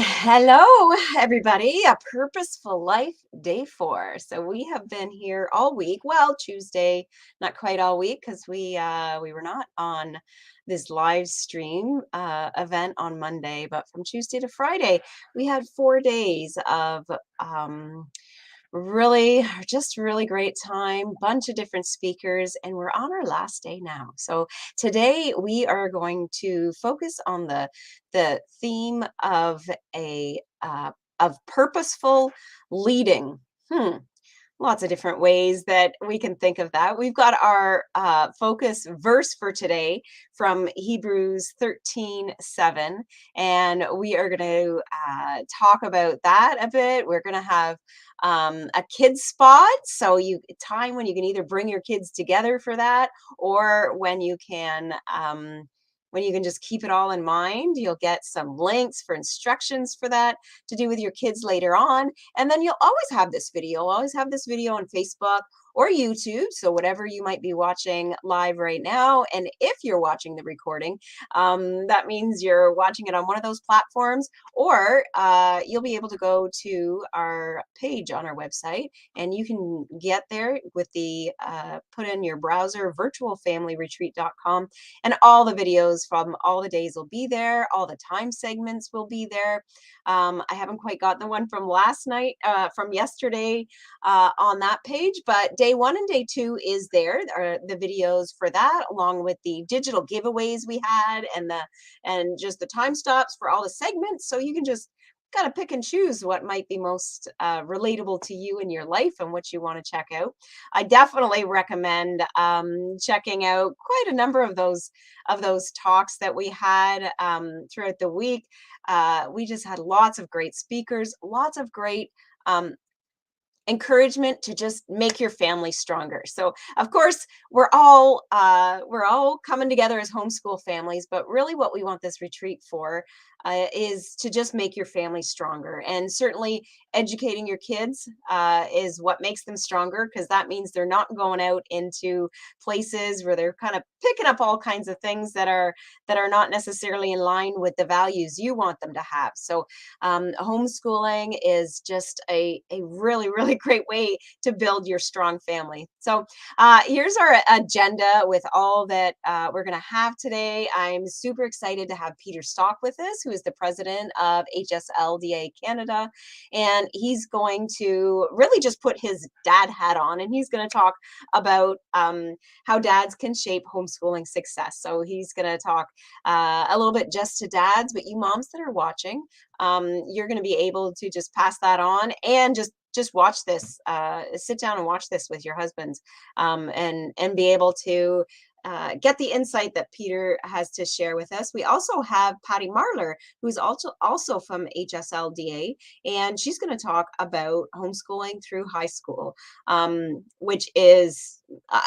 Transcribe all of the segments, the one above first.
Hello, everybody. A Purposeful Life Day 4. So we have been here all week. Well, Tuesday, not quite all week because we were not on this live stream event on Monday, but from Tuesday to Friday, we had 4 days of um, really great time, bunch of different speakers, and we're on our last day now. So today we are going to focus on the theme of a of purposeful leading. Lots of different ways that we can think of that. We've got our focus verse for today from Hebrews 13:7, and we are going to talk about that a bit. We're going to have a kids spot, so you time when you can either bring your kids together for that, or when you can just keep it all in mind. You'll get some links for instructions for that to do with your kids later on, and then you'll always have this video on Facebook or YouTube. So whatever you might be watching live right now, and if you're watching the recording, that means you're watching it on one of those platforms, or you'll be able to go to our page on our website, and you can get there with the put in your browser virtualfamilyretreat.com, and all the videos from all the days will be there. All the time segments will be there. I haven't quite got the one from last night, from yesterday on that page, but day 1 and day 2 is there. There are the videos for that, along with the digital giveaways we had, and just the time stops for all the segments. So you can just kind of pick and choose what might be most relatable to you in your life and what you want to check out. I definitely recommend checking out quite a number of those talks that we had throughout the week. We just had lots of great speakers, lots of great um, encouragement to just make your family stronger. So of course we're all coming together as homeschool families, but really what we want this retreat for is to just make your family stronger. And certainly educating your kids is what makes them stronger, because that means they're not going out into places where they're kind of picking up all kinds of things that are not necessarily in line with the values you want them to have. So homeschooling is just a really great way to build your strong family. So here's our agenda with all that we're going to have today. I'm super excited to have Peter Stock with us, who is the president of HSLDA Canada, and he's going to really just put his dad hat on, and he's going to talk about how dads can shape homeschooling success. So he's going to talk a little bit just to dads, but you moms that are watching, you're going to be able to just pass that on, and just watch this, sit down and watch this with your husbands, and be able to get the insight that Peter has to share with us. We also have Patty Marler, who's also from HSLDA, and she's going to talk about homeschooling through high school, which is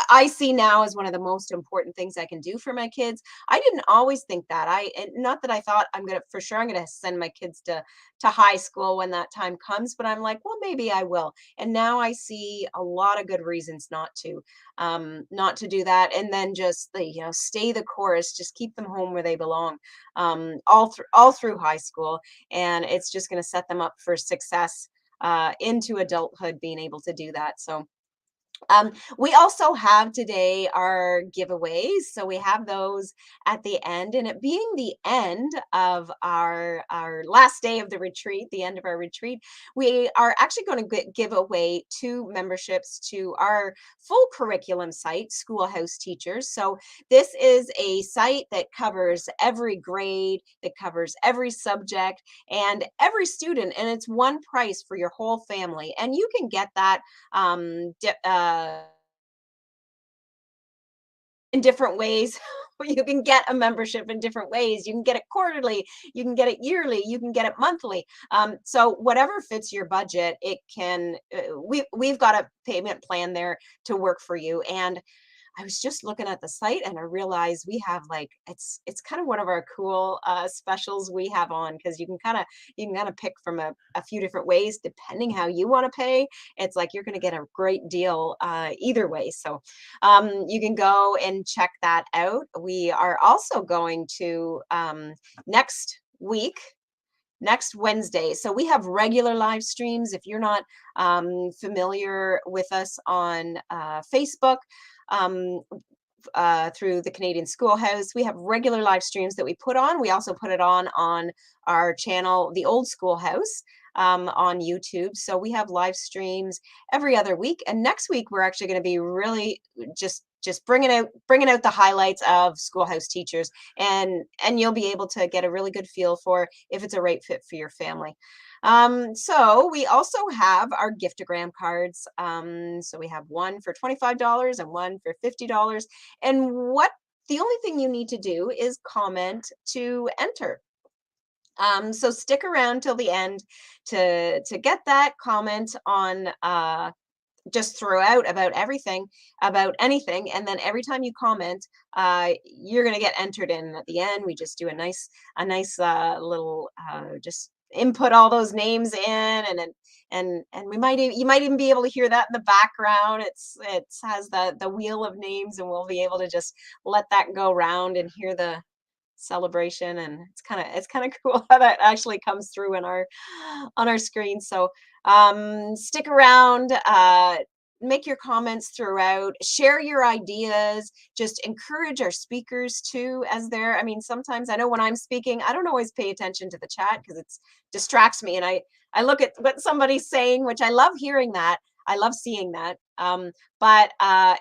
I see now as one of the most important things I can do for my kids. I didn't always think that. Not that I thought I'm gonna send my kids to high school when that time comes, but I'm like, well, maybe I will. And now I see a lot of good reasons not to do that, and then just stay the course, just keep them home where they belong, all through high school, and it's just going to set them up for success into adulthood, being able to do that. So we also have today our giveaways. So we have those at the end, and it being the end of our last day of the retreat, the end of our retreat, we are actually going to give away 2 memberships to our full curriculum site, Schoolhouse Teachers. So this is a site that covers every grade, that covers every subject and every student, and it's one price for your whole family. And you can get that in different ways. You can get a membership in different ways. You can get it quarterly, you can get it yearly, you can get it monthly. So whatever fits your budget, it can. We've got a payment plan there to work for you. And I was just looking at the site, and I realized we have, like, it's kind of one of our cool specials we have on, because you can kind of pick from a few different ways depending how you want to pay. It's like you're going to get a great deal either way. So you can go and check that out. We are also going to next week. next Wednesday. So we have regular live streams. If you're not familiar with us on Facebook, um, through the Canadian Schoolhouse. We have regular live streams that we put on. We also put it on our channel, The Old Schoolhouse, on YouTube. So we have live streams every other week. And next week we're actually going to be really just bringing out the highlights of schoolhouse teachers, and you'll be able to get a really good feel for if it's a right fit for your family. So we also have our giftogram cards. So we have one for $25 and one for $50. And what the only thing you need to do is comment to enter. So stick around till the end to get that comment on just throw out about everything, about anything, and then every time you comment, you're going to get entered in. At the end we just do a nice little just input all those names in, and we might you might even be able to hear that in the background. It has the wheel of names, and we'll be able to just let that go round and hear the celebration. And it's kind of cool how that actually comes through in our on our screen. So stick around, make your comments throughout, share your ideas, just encourage our speakers too, as they're, I mean, sometimes I know when I'm speaking I don't always pay attention to the chat because it distracts me, and I look at what somebody's saying, which I love hearing that, I love seeing that, but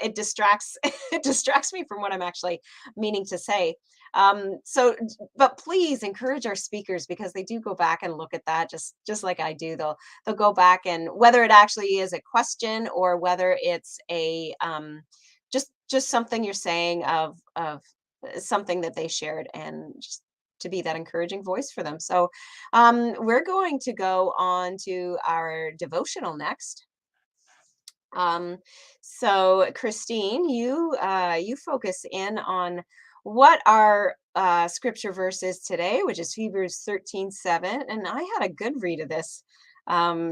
it distracts it distracts me from what I'm actually meaning to say. So but please encourage our speakers, because they do go back and look at that just like I do. They'll go back, and whether it actually is a question or whether it's a just something you're saying of something that they shared, and just to be that encouraging voice for them. So we're going to go on to our devotional next. Um, so Christine, you focus in on what our scripture verse is today, which is Hebrews 13:7. And I had a good read of this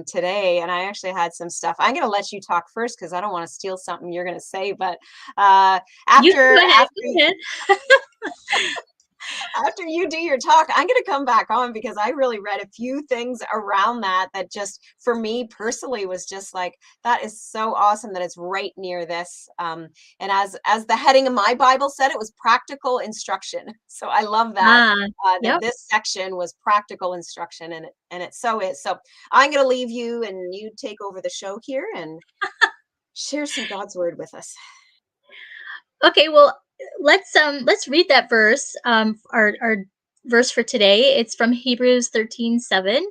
today, and I actually had some stuff. I'm going to let you talk first because I don't want to steal something you're going to say. But uh, You can after go ahead. after Go ahead. after you do your talk, I'm going to come back on because I really read a few things around that just for me personally was just like, that is so awesome that it's right near this. And as the heading of my Bible said, it was practical instruction. So I love that. Ah, That yep. this section was practical instruction, and it so is. So I'm going to leave you, and you take over the show here and share some God's word with us. Okay, well, let's read that verse. Our verse for today. It's from Hebrews 13:7,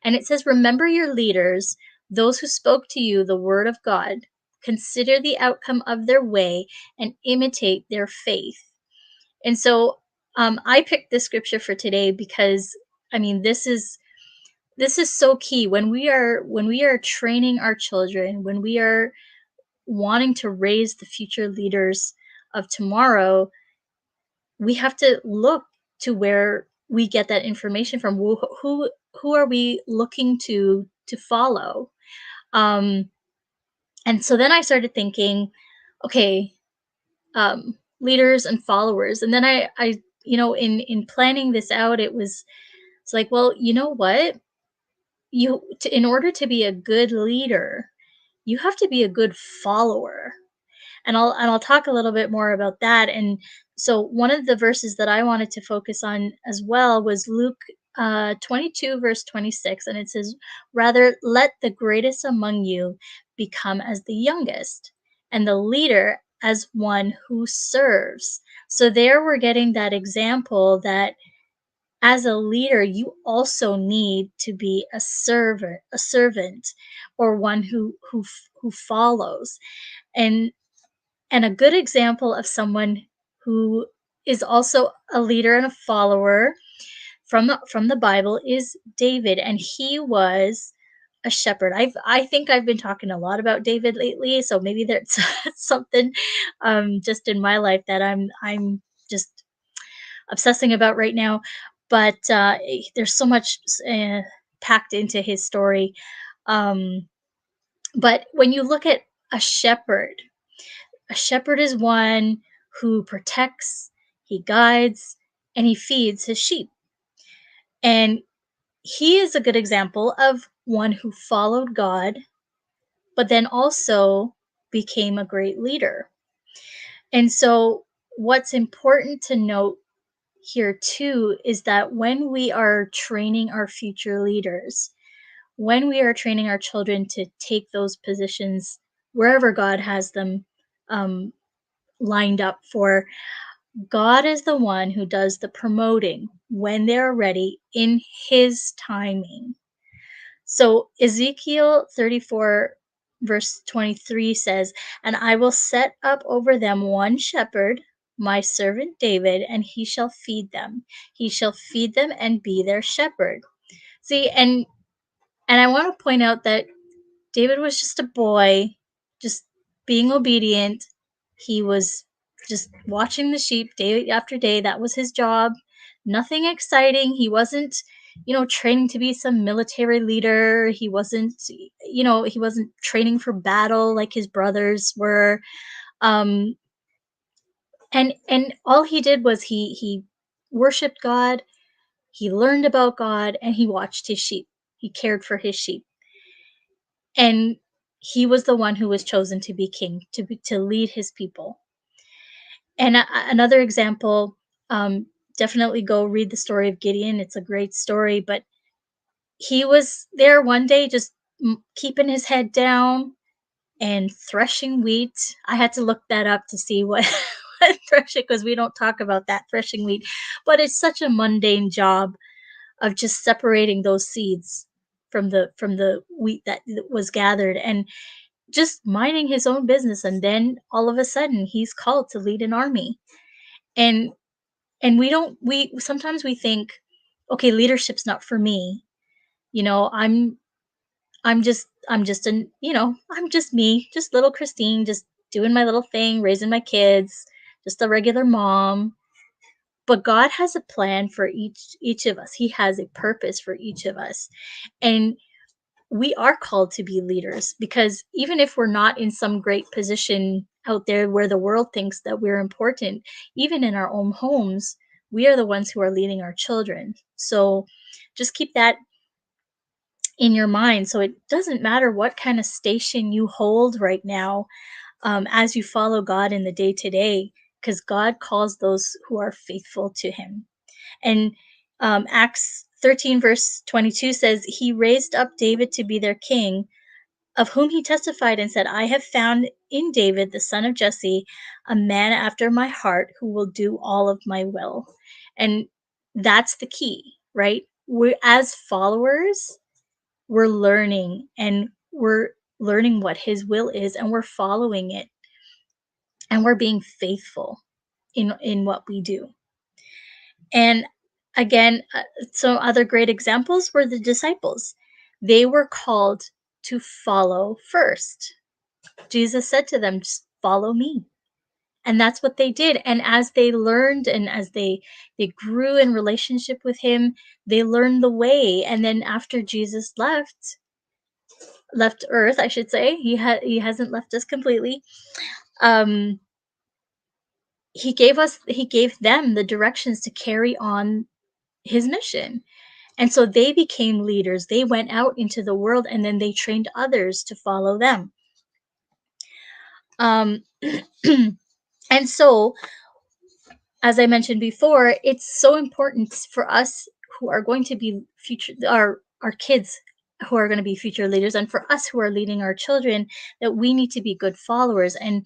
and it says, "Remember your leaders, those who spoke to you the word of God. Consider the outcome of their way and imitate their faith." And so, I picked this scripture for today because I mean, this is so key when we are training our children, when we are wanting to raise the future leaders of tomorrow. We have to look to where we get that information from. Who are we looking to follow? Um, and so then I started thinking, okay, leaders and followers. And then I in planning this out, it's like, well, you know what? In order to be a good leader, you have to be a good follower. And I'll talk a little bit more about that. And so one of the verses that I wanted to focus on as well was Luke 22 verse 26, and it says, "Rather let the greatest among you become as the youngest, and the leader as one who serves." So there we're getting that example that as a leader you also need to be a servant, or one who follows. And and a good example of someone who is also a leader and a follower from the Bible is David, and he was a shepherd. I think I've been talking a lot about David lately, so maybe there's something just in my life that I'm just obsessing about right now. But there's so much packed into his story. Um, but when you look at a shepherd, a shepherd is one who protects, he guides, and he feeds his sheep. And he is a good example of one who followed God, but then also became a great leader. And so, what's important to note here too is that when we are training our future leaders, when we are training our children to take those positions wherever God has them um, lined up for, God is the one who does the promoting when they're ready in His timing. So Ezekiel 34, verse 23 says, "And I will set up over them one shepherd, my servant David, and he shall feed them. He shall feed them and be their shepherd." See, and I want to point out that David was just a boy, just being obedient. He was just watching the sheep day after day. That was his job. Nothing exciting. He wasn't, training to be some military leader. He wasn't, he wasn't training for battle like his brothers were. Um, and all he did was he worshiped God, he learned about God, and he watched his sheep. He cared for his sheep. And he was the one who was chosen to be king, to lead his people. And another example, definitely go read the story of Gideon. It's a great story, but he was there one day just keeping his head down and threshing wheat. I had to look that up to see what, what threshing, because we don't talk about that threshing wheat, but it's such a mundane job of just separating those seeds from the wheat that was gathered, and just minding his own business. And then all of a sudden he's called to lead an army. And and we sometimes we think, okay, leadership's not for me. I'm just me, just little Christine, just doing my little thing, raising my kids, just a regular mom. But God has a plan for each of us. He has a purpose for each of us. And we are called to be leaders, because even if we're not in some great position out there where the world thinks that we're important, even in our own homes, we are the ones who are leading our children. So just keep that in your mind. So it doesn't matter what kind of station you hold right now, as you follow God in the day to day, because God calls those who are faithful to Him. And Acts 13, verse 22 says, "He raised up David to be their king, of whom he testified and said, I have found in David, the son of Jesse, a man after my heart who will do all of my will." And that's the key, right? We, as followers, we're learning, and we're learning what his will is, and we're following it, and we're being faithful in what we do. And again, some other great examples were the disciples. They were called to follow first. Jesus said to them, "Just follow me." And that's what they did. And as they learned, and as they grew in relationship with him, they learned the way. And then after Jesus left earth, I should say, he hasn't left us completely. Um he gave them the directions to carry on his mission. And so they became leaders. They went out into the world, and then they trained others to follow them. Um and so, as I mentioned before, it's so important for us who are going to be future our kids who are going to be future leaders, and for us who are leading our children, that we need to be good followers. And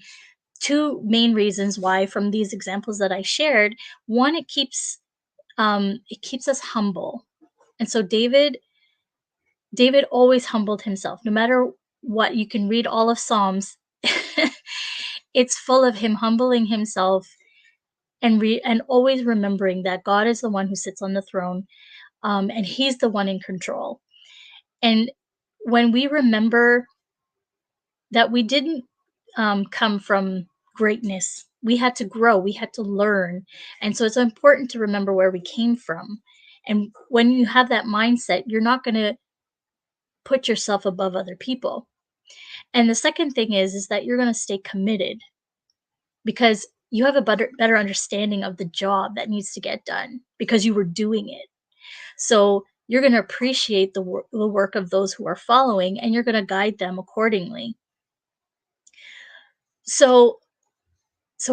two main reasons why from these examples that I shared: one, it keeps us humble. And so David always humbled himself, no matter what. You can read all of Psalms. It's full of him humbling himself, and always remembering that God is the one who sits on the throne, and He's the one in control. And when we remember that we didn't come from greatness, we had to grow, we had to learn, and so it's important to remember where we came from. And when you have that mindset, you're not going to put yourself above other people. And the second thing is that you're going to stay committed, because you have a better understanding of the job that needs to get done, because you were doing it. So you're going to appreciate the work of those who are following, and you're going to guide them accordingly. So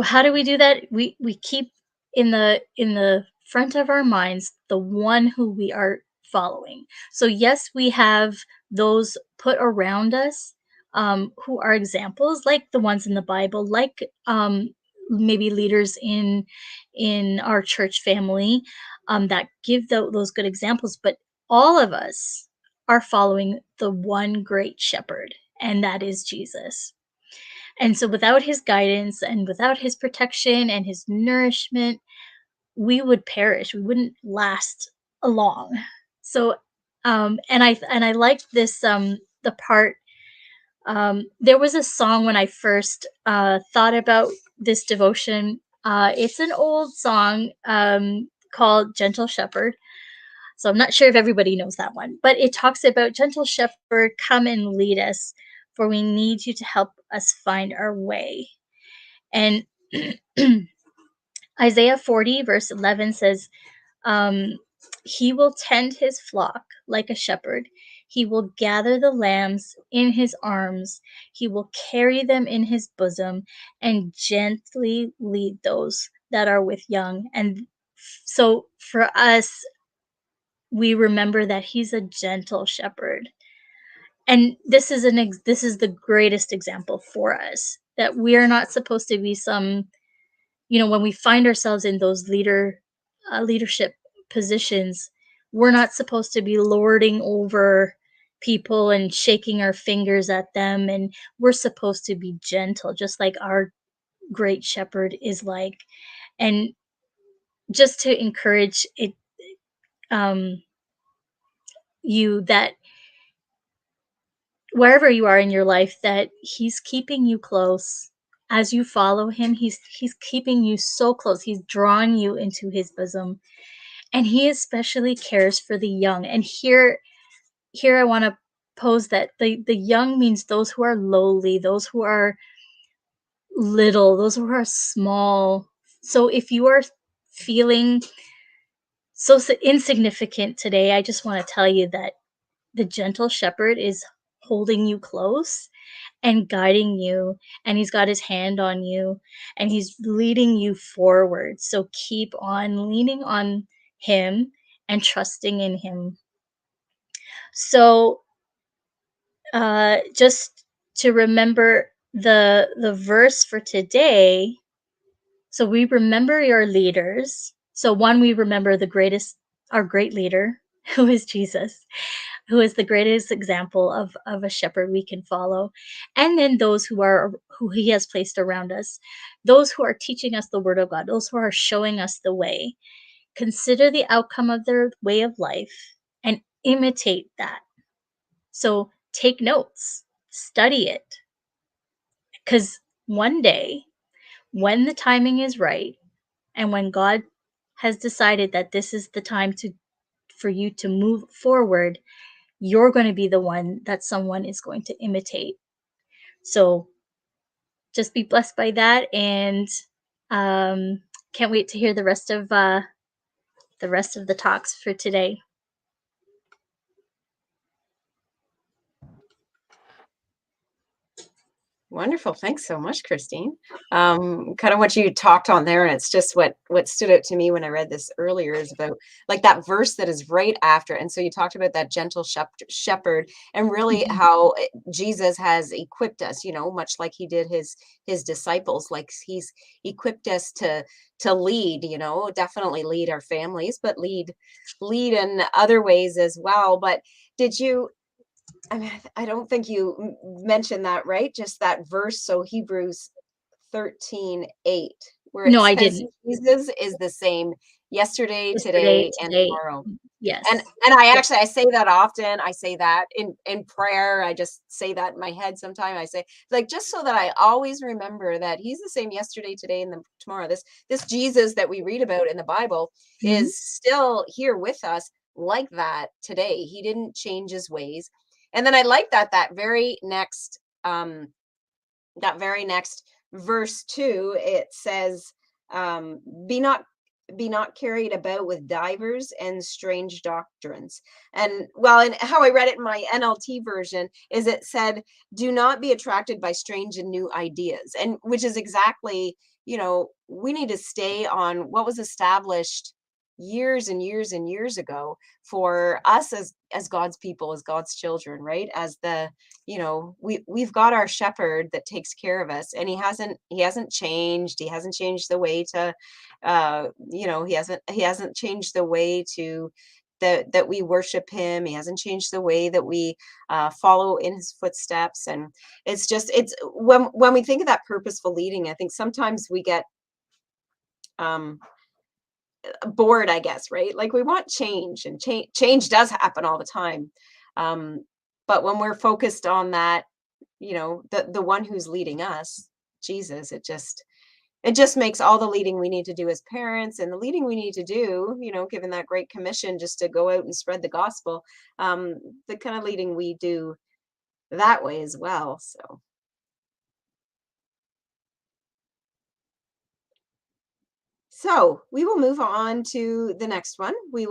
how do we do that? We keep in the front of our minds the one who we are following. So yes, we have those put around us, who are examples, like the ones in the Bible, like maybe leaders in our church family, that give those good examples. But all of us are following the one great shepherd, and that is Jesus. And so without his guidance and without his protection and his nourishment, we would perish. We wouldn't last long. So and I like this the part there was a song when I first thought about this devotion. It's an old song called Gentle Shepherd. So I'm not sure if everybody knows that one, but it talks about Gentle Shepherd, come and lead us, for we need you to help us find our way. And Isaiah 40, verse 11 says, um, he will tend his flock like a shepherd. He will gather the lambs in his arms. He will carry them in his bosom and gently lead those that are with young. And so for us, we remember that he's a gentle shepherd. And this is the greatest example for us, that we are not supposed to be some, when we find ourselves in those leadership positions, we're not supposed to be lording over people and shaking our fingers at them, and we're supposed to be gentle, just like our great shepherd is like. And just to encourage it, um, you, that wherever you are in your life, that he's keeping you close. As you follow him, he's keeping you so close. He's drawing you into his bosom, and he especially cares for the young. And here I want to pose that the young means those who are lowly, those who are little, those who are small. So if you are feeling so insignificant today, I just want to tell you that the gentle shepherd is holding you close and guiding you, and he's got his hand on you, and he's leading you forward. So keep on leaning on him and trusting in him. So just to remember the verse for today. So we remember your leaders. So one, we remember our great leader, who is Jesus, who is the greatest example of a shepherd we can follow. And then those who he has placed around us, those who are teaching us the word of God, those who are showing us the way. Consider the outcome of their way of life and imitate that. So take notes, study it, because one day, when the timing is right, and when God has decided that this is the time for you to move forward, you're going to be the one that someone is going to imitate. So just be blessed by that, and can't wait to hear the rest of the talks for today. Wonderful. Thanks so much, Christine. Kind of what you talked on there, and it's just what stood out to me when I read this earlier is about like that verse that is right after. And so you talked about that gentle shepherd, and really Mhm. how Jesus has equipped us, much like he did his disciples. Like he's equipped us to lead, definitely lead our families, but lead in other ways as well. But did you I mean, I don't think you mentioned that, right? Just that verse. So Hebrews 13:8, where it No, I says didn't. Jesus is the same yesterday, Yesterday, today, and today. tomorrow. And Yes. and I Yeah. actually I say that often. I say that in prayer. I just say that in my head sometimes. I say like just so that I always remember that he's the same yesterday, today, and tomorrow. This Jesus that we read about in the Bible Mhm. is still here with us like that today. He didn't change his ways. And then I like that very next verse too. It says, be not be not carried about with divers and strange doctrines. And well, and how I read it in my NLT version is it said, do not be attracted by strange and new ideas. And which is exactly, we need to stay on what was established years and years and years ago for us as God's people, as God's children, right? As the, we've got our shepherd that takes care of us, and he hasn't changed. He hasn't changed the way to he hasn't changed the way to that we worship him. He hasn't changed the way that we follow in his footsteps. And it's when we think of that purposeful leading, I think sometimes we get um bored, I guess, right? Like we want change, and change does happen all the time. um but when we're focused on that, the one who's leading us, Jesus, it just makes all the leading we need to do as parents, and the leading we need to do, given that great commission just to go out and spread the gospel, um, the kind of leading we do that way as well. So we will move on to the next one. We're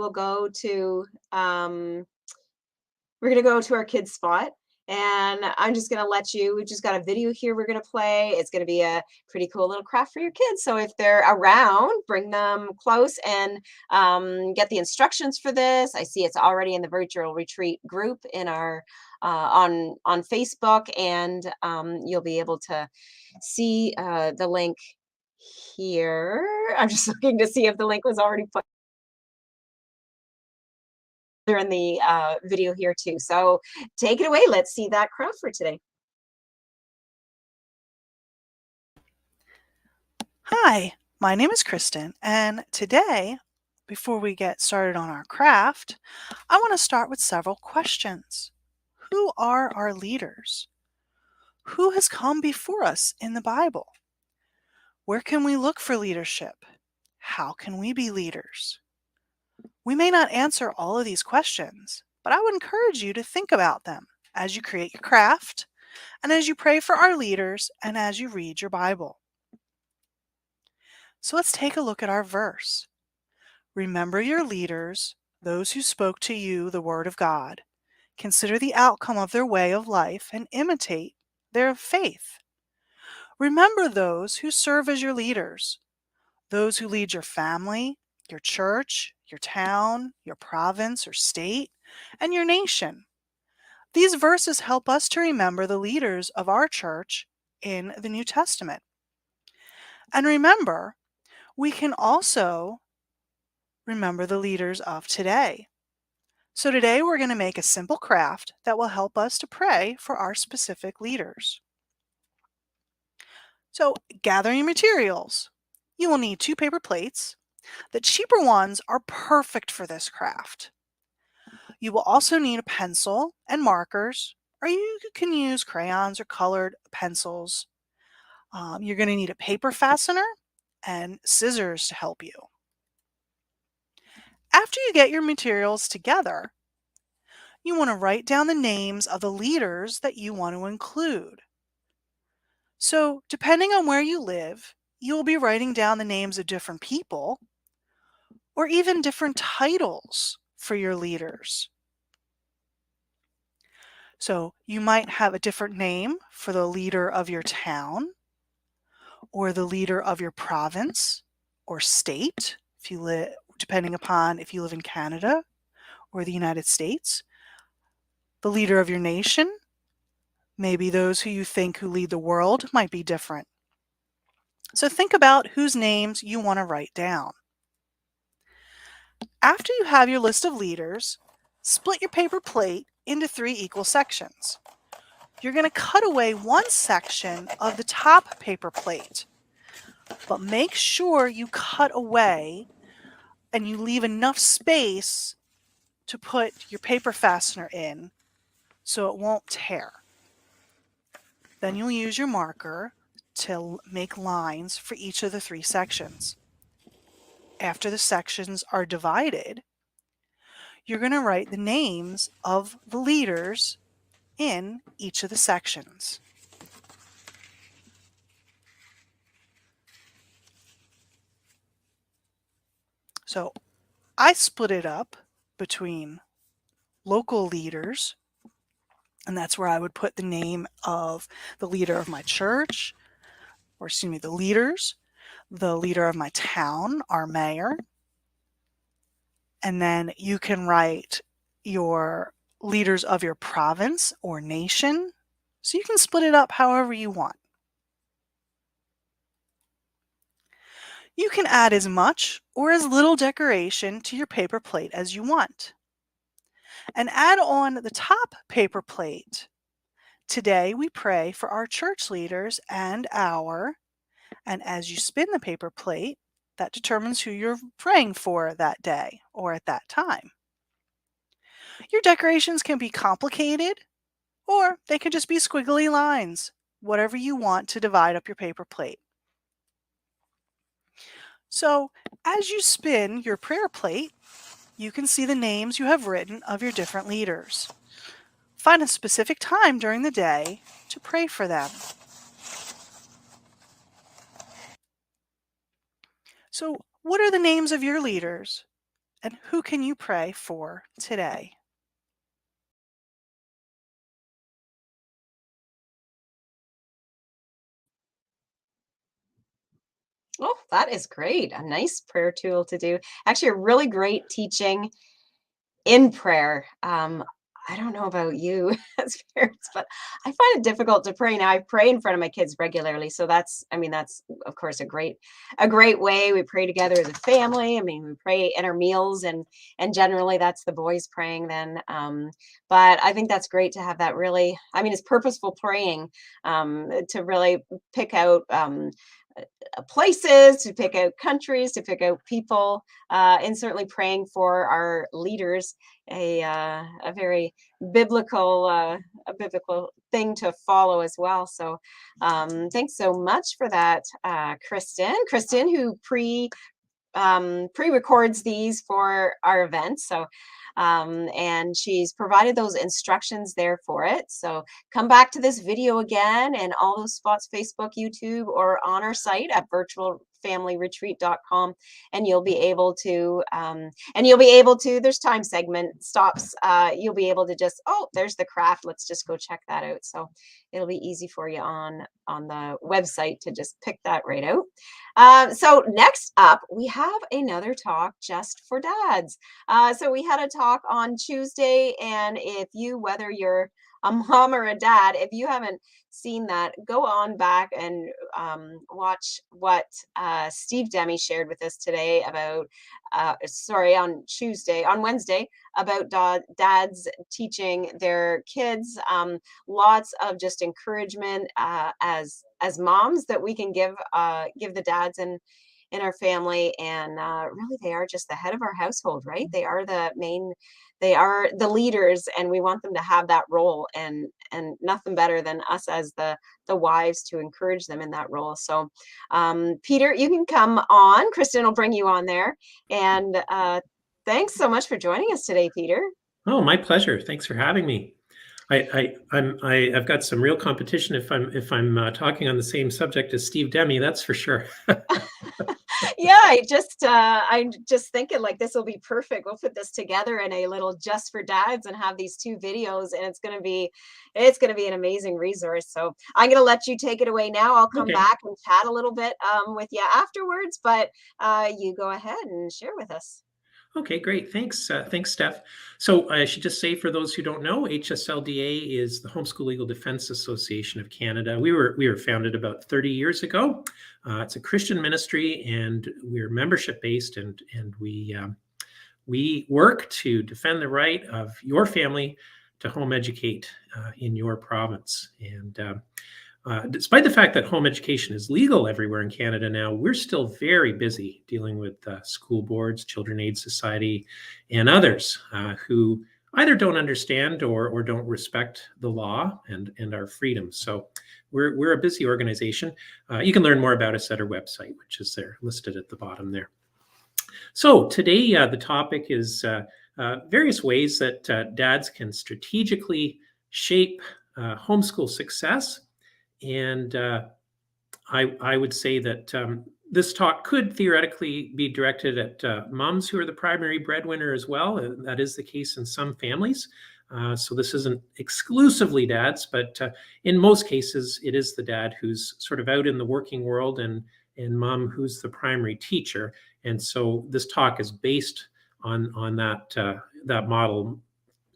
going to go to our kids spot. And I'm just going to we've just got a video here we're going to play. It's going to be a pretty cool little craft for your kids. So if they're around, bring them close and get the instructions for this. I see it's already in the virtual retreat group in our on Facebook, and you'll be able to see the link here. I'm just looking to see if the link was already put there in the video here too. So take it away. Let's see that craft for today. Hi, my name is Kristen, and today, before we get started on our craft, I want to start with several questions. Who are our leaders? Who has come before us in the Bible? Where can we look for leadership? How can we be leaders? We may not answer all of these questions, but I would encourage you to think about them as you create your craft, and as you pray for our leaders, and as you read your Bible. So let's take a look at our verse. Remember your leaders, those who spoke to you the word of God. Consider the outcome of their way of life and imitate their faith. Remember those who serve as your leaders, those who lead your family, your church, your town, your province or state, and your nation. These verses help us to remember the leaders of our church in the New Testament. And remember, we can also remember the leaders of today. So today we're going to make a simple craft that will help us to pray for our specific leaders. So gather your materials. You will need 2 paper plates. The cheaper ones are perfect for this craft. You will also need a pencil and markers, or you can use crayons or colored pencils. You're going to need a paper fastener and scissors to help you. After you get your materials together, you want to write down the names of the leaders that you want to include. So, depending on where you live, you will be writing down the names of different people or even different titles for your leaders. So, you might have a different name for the leader of your town or the leader of your province or state, depending upon if you live in Canada or the United States. The leader of your nation, maybe those who you think who lead the world might be different. So think about whose names you want to write down. After you have your list of leaders, split your paper plate into 3 equal sections. You're going to cut away one section of the top paper plate, but make sure you cut away and you leave enough space to put your paper fastener in so it won't tear. Then you'll use your marker to make lines for each of the 3 sections. After the sections are divided, you're going to write the names of the leaders in each of the sections. So I split it up between local leaders, and that's where I would put the name of the leader of my church, or excuse me, the leaders, the leader of my town, our mayor, and then you can write your leaders of your province or nation. So you can split it up however you want. You can add as much or as little decoration to your paper plate as you want. And add on the top paper plate. Today we pray for our church leaders and as you spin the paper plate, that determines who you're praying for that day or at that time. Your decorations can be complicated or they can just be squiggly lines, whatever you want to divide up your paper plate. So as you spin your prayer plate, you can see the names you have written of your different leaders. Find a specific time during the day to pray for them. So, what are the names of your leaders and who can you pray for today? Oh, that is great. A nice prayer tool to do. Actually, a really great teaching in prayer. I don't know about you as parents, but I find it difficult to pray now. I pray in front of my kids regularly, so that's of course a great way. We pray together as a family. I mean, we pray in our meals, and generally that's the boys praying then. But I think that's great to have that really. I mean, it's purposeful praying to really pick out. Places, to pick out countries, to pick out people, and certainly praying for our leaders, a very a biblical thing to follow as well. So, thanks so much for that, Kristen. Kristen, who pre-records these for our events. So, and she's provided those instructions there for it. So come back to this video again and all those spots, Facebook, YouTube, or on our site at virtualfamilyretreat.com, and you'll be able to, there's time segment stops. You'll be able to just, oh, there's the craft. Let's just go check that out. So it'll be easy for you on the website to just pick that right out. So next up, we have another talk just for dads. So we had a talk on Tuesday, and whether you're a mom or a dad, if you haven't seen that, go on back and watch what Steve Demi shared with us today about, on Wednesday, about dads teaching their kids. Lots of just encouragement as moms that we can give the dads in our family, and really they are just the head of our household, right? They are the leaders, and we want them to have that role, and nothing better than us as the wives to encourage them in that role. So Peter, you can come on. Kristen will bring you on there, and thanks so much for joining us today, Peter. Oh, my pleasure. Thanks for having me. I've got some real competition if I'm talking on the same subject as Steve Demi, that's for sure. Yeah, I'm just thinking like this will be perfect. We'll put this together in a little just for dads and have these two videos, and it's gonna be an amazing resource. So I'm gonna let you take it away now. I'll come Okay. back and chat a little bit with you afterwards, but you go ahead and share with us. Okay, great. Thanks, Steph. So I should just say, for those who don't know, HSLDA is the Homeschool Legal Defense Association of Canada. We were founded about 30 years ago. It's a Christian ministry, and we're membership based, and we work to defend the right of your family to home educate in your province. And despite the fact that home education is legal everywhere in Canada now, we're still very busy dealing with school boards, Children Aid Society, and others who either don't understand or don't respect the law and our freedoms. So we're a busy organization. You can learn more about us at our website, which is there listed at the bottom there. So today the topic is various ways that dads can strategically shape homeschool success. And I would say that This talk could theoretically be directed at moms who are the primary breadwinner as well. That is the case in some families. So this isn't exclusively dads, but in most cases, it is the dad who's sort of out in the working world, and mom who's the primary teacher. And so this talk is based on that model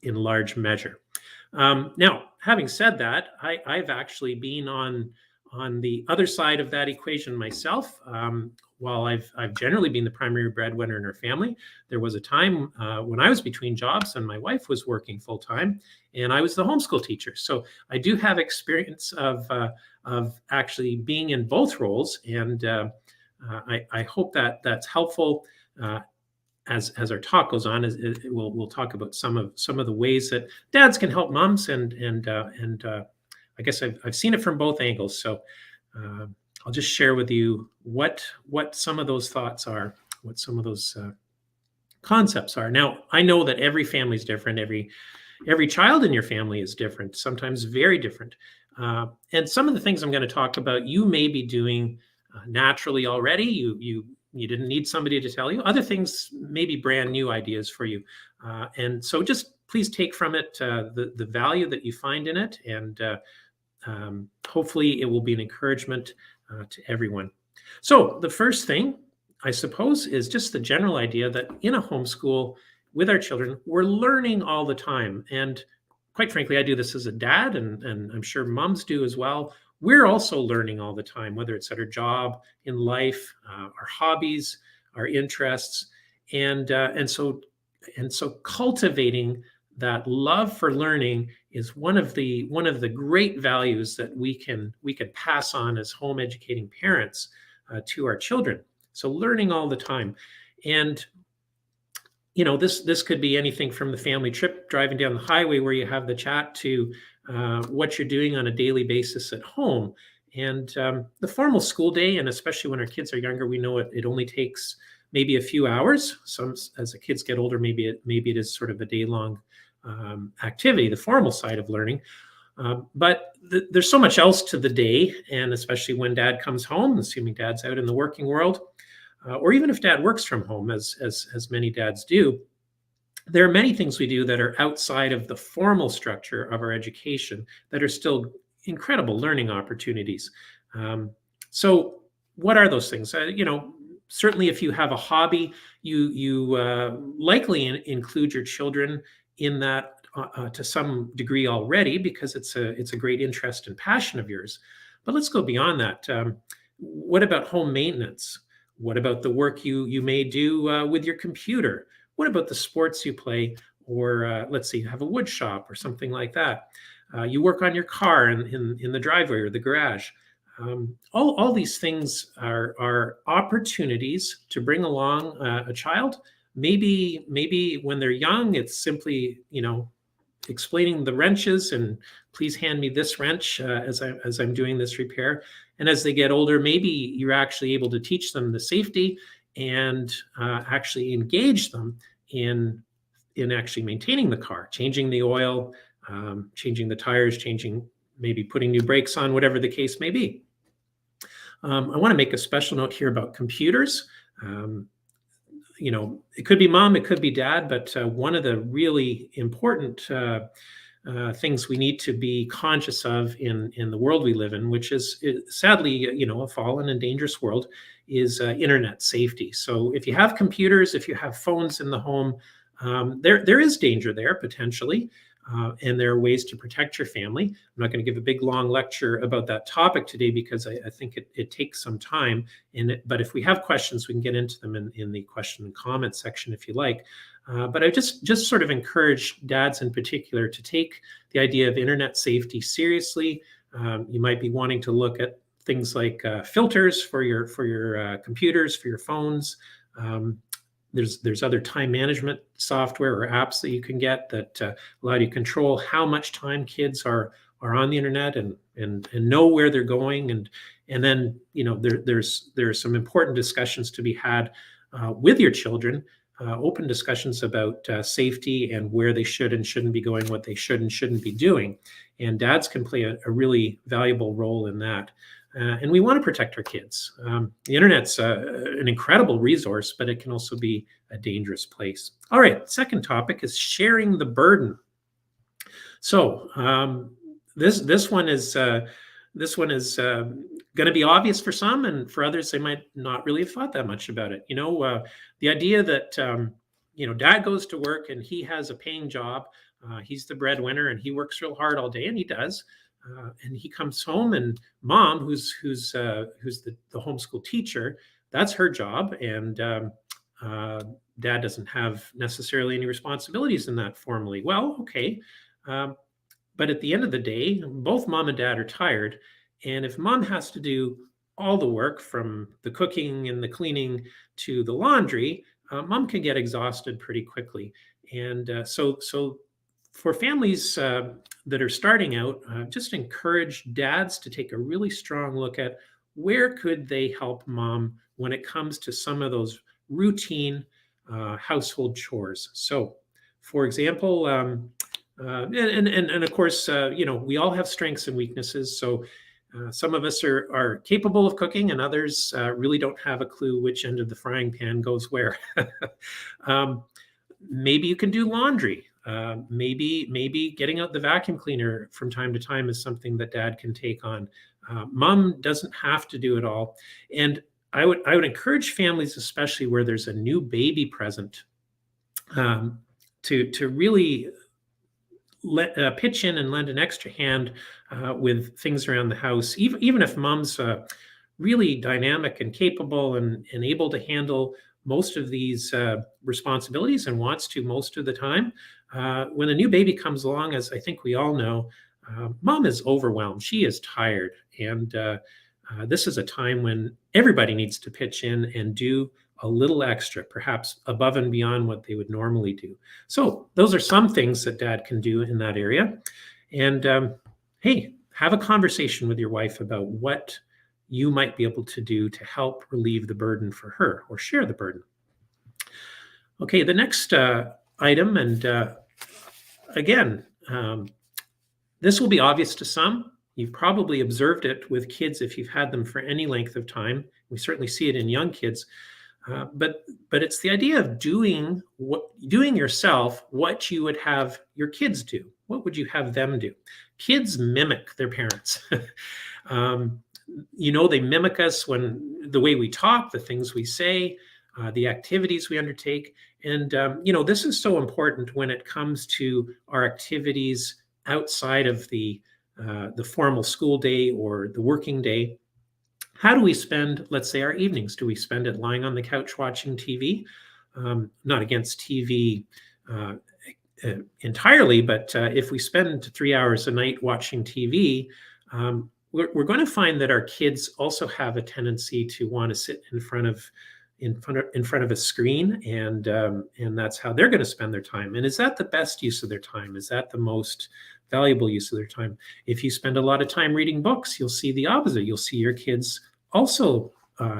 in large measure. Now, having said that, I've actually been on the other side of that equation myself. While I've generally been the primary breadwinner in our family, there was a time when I was between jobs and my wife was working full time, and I was the homeschool teacher. So I do have experience of actually being in both roles, and I hope that that's helpful. As our talk goes on, we'll talk about some of the ways that dads can help moms, and I guess I've seen it from both angles. So I'll just share with you what some of those thoughts are, what some of those concepts are. Now, I know that every family is different. Every child in your family is different, sometimes very different. And some of the things I'm going to talk about, you may be doing naturally already. You didn't need somebody to tell you. Other things may be brand new ideas for you. And so just please take from it the value that you find in it, and hopefully it will be an encouragement to everyone. So the first thing, I suppose, is just the general idea that in a homeschool with our children, we're learning all the time. And quite frankly, I do this as a dad, and I'm sure moms do as well. We're also learning all the time, whether it's at our job, in life, our hobbies, our interests, and so cultivating that love for learning is one of the great values that we can pass on as home educating parents to our children. So learning all the time, and this could be anything from the family trip, driving down the highway where you have the chat, to what you're doing on a daily basis at home. And the formal school day, and especially when our kids are younger, we know it only takes maybe a few hours. Some, as the kids get older, maybe it is sort of a day-long activity, the formal side of learning. But there's so much else to the day, and especially when dad comes home, assuming dad's out in the working world, or even if dad works from home, as many dads do. There are many things we do that are outside of the formal structure of our education that are still incredible learning opportunities. So what are those things? Certainly if you have a hobby, you likely include your children in that to some degree already, because it's a great interest and passion of yours. But let's go beyond that. What about home maintenance? What about the work you may do with your computer? What about the sports you play? Or let's say you have a wood shop or something like that. You work on your car in the driveway or the garage. All these things are opportunities to bring along a child. Maybe when they're young, it's simply explaining the wrenches, and please hand me this wrench as I'm doing this repair. And as they get older, maybe you're actually able to teach them the safety and actually engage them in actually maintaining the car, changing the oil, changing the tires, maybe putting new brakes on, whatever the case may be. I want to make a special note here about computers. It could be mom, it could be dad, but one of the really important things we need to be conscious of in the world we live in, which is sadly, a fallen and dangerous world, is internet safety. So if you have computers, if you have phones in the home, there is danger there potentially. And there are ways to protect your family. I'm not going to give a big long lecture about that topic today, because I think it takes some time. But if we have questions, we can get into them in the question and comment section if you like. But I just sort of encourage dads in particular to take the idea of internet safety seriously. You might be wanting to look at things like filters for your computers, for your phones. There's other time management software or apps that you can get that allow you to control how much time kids are on the internet and know where they're going. And then, there's some important discussions to be had with your children, open discussions about safety and where they should and shouldn't be going, what they should and shouldn't be doing. And dads can play a really valuable role in that. And we want to protect our kids. The internet's an incredible resource, but it can also be a dangerous place. All right, second topic is sharing the burden. So this one is going to be obvious for some, and for others, they might not really have thought that much about it. The idea that dad goes to work and he has a paying job. He's the breadwinner and he works real hard all day, and he does. And he comes home, and mom, who's the homeschool teacher, that's her job, and dad doesn't have necessarily any responsibilities in that formally. Well, okay, but at the end of the day, both mom and dad are tired, and if mom has to do all the work from the cooking and the cleaning to the laundry, mom can get exhausted pretty quickly, and so for families that are starting out, just encourage dads to take a really strong look at where could they help mom when it comes to some of those routine household chores. So, for example, and of course, we all have strengths and weaknesses. So some of us are capable of cooking, and others really don't have a clue which end of the frying pan goes where. Maybe you can do laundry. Maybe getting out the vacuum cleaner from time to time is something that dad can take on. Mom doesn't have to do it all. And I would encourage families, especially where there's a new baby present, to really pitch in and lend an extra hand with things around the house, even if mom's really dynamic and capable and able to handle most of these responsibilities and wants to most of the time. When a new baby comes along, as I think we all know, mom is overwhelmed. She is tired. And this is a time when everybody needs to pitch in and do a little extra, perhaps above and beyond what they would normally do. So those are some things that dad can do in that area. And hey, have a conversation with your wife about what you might be able to do to help relieve the burden for her or share the burden. Okay, the next item, and again, this will be obvious to some. You've probably observed it with kids if you've had them for any length of time. We certainly see it in young kids. But it's the idea of doing yourself what you would have your kids do. What would you have them do? Kids mimic their parents. They mimic us when the way we talk, the things we say, the activities we undertake. And, this is so important when it comes to our activities outside of the formal school day or the working day. How do we spend, let's say, our evenings? Do we spend it lying on the couch watching TV? Not against TV entirely, but if we spend 3 hours a night watching TV, we're going to find that our kids also have a tendency to want to sit in front of a screen, and that's how they're going to spend their time. And is that the best use of their time? Is that the most valuable use of their time? If you spend a lot of time reading books, you'll see the opposite. You'll see your kids also